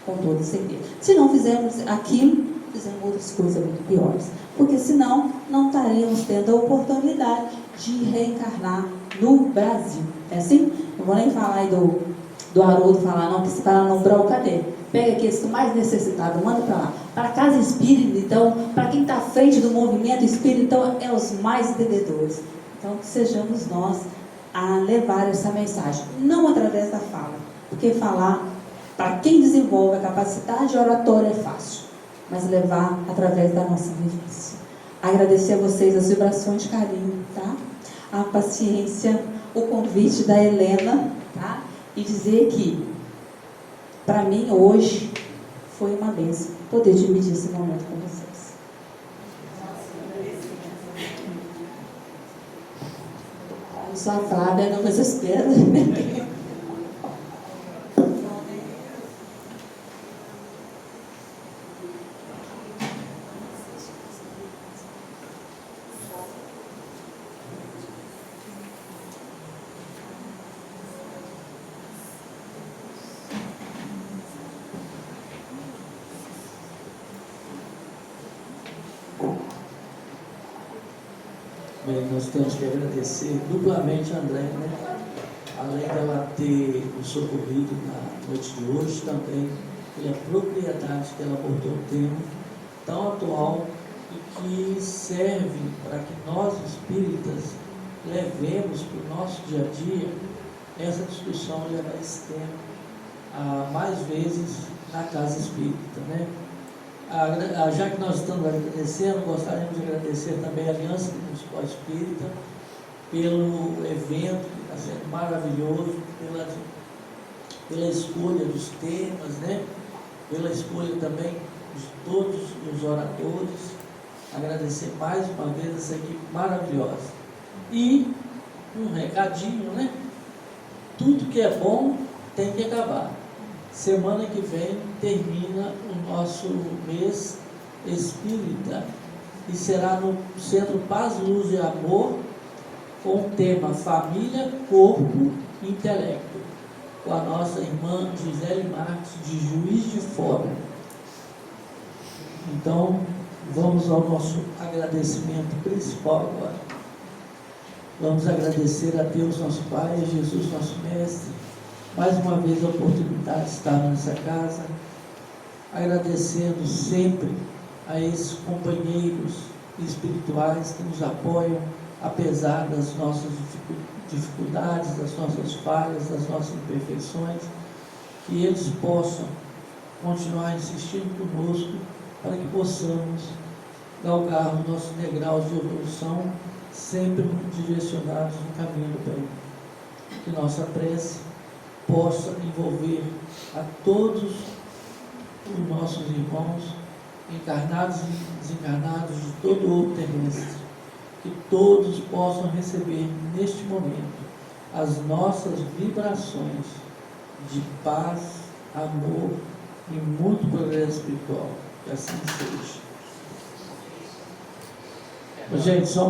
S6: Com toda certeza. Se não fizermos aquilo, fizemos outras coisas muito piores. Porque senão não estaríamos tendo a oportunidade de reencarnar no Brasil. É assim? Não vou nem falar aí do Haroldo falar, não, que se fala no Brau, cadê? Pega aqueles que estão mais necessitados, manda para lá. Para a casa espírita, então, para quem está à frente do movimento espírita, então, é os mais devedores. Então, que sejamos nós a levar essa mensagem. Não através da fala. Porque falar, para quem desenvolve a capacidade oratória é fácil. Mas levar através da nossa vivência. Agradecer a vocês as vibrações de carinho, tá? A paciência, o convite da Helena, tá? E dizer que, para mim, hoje, foi uma bênção poder dividir esse momento com vocês. Eu sou a Flávia, não me desespero.
S1: Bem, nós temos que agradecer duplamente a André, né? Além dela ter nos socorrido na noite de hoje, também pela propriedade que ela abordou um tema tão atual e que serve para que nós espíritas levemos para o nosso dia a dia essa discussão, levar esse tema mais vezes na casa espírita, né? Já que nós estamos agradecendo, gostaríamos de agradecer também a Aliança Municipal Espírita pelo evento que está sendo maravilhoso, pela escolha dos temas, né? Pela escolha também de todos os oradores. Agradecer mais uma vez essa equipe maravilhosa. E um recadinho, né? Tudo que é bom tem que acabar. Semana que vem termina o nosso mês espírita e será no Centro Paz, Luz e Amor, com o tema Família, Corpo e Intelecto, com a nossa irmã Gisele Marques, de Juiz de Fora. Então, vamos ao nosso agradecimento principal agora. Vamos agradecer a Deus, nosso Pai, a Jesus, nosso Mestre, mais uma vez a oportunidade de estar nessa casa, agradecendo sempre a esses companheiros espirituais que nos apoiam, apesar das nossas dificuldades, das nossas falhas, das nossas imperfeições, que eles possam continuar insistindo conosco para que possamos galgar o nosso degrau de evolução, sempre direcionados no caminho do bem. Que nossa prece possa envolver a todos os nossos irmãos, encarnados e desencarnados de todo o orbe terrestre, que todos possam receber neste momento as nossas vibrações de paz, amor e muito progresso espiritual. Que assim seja. Gente, só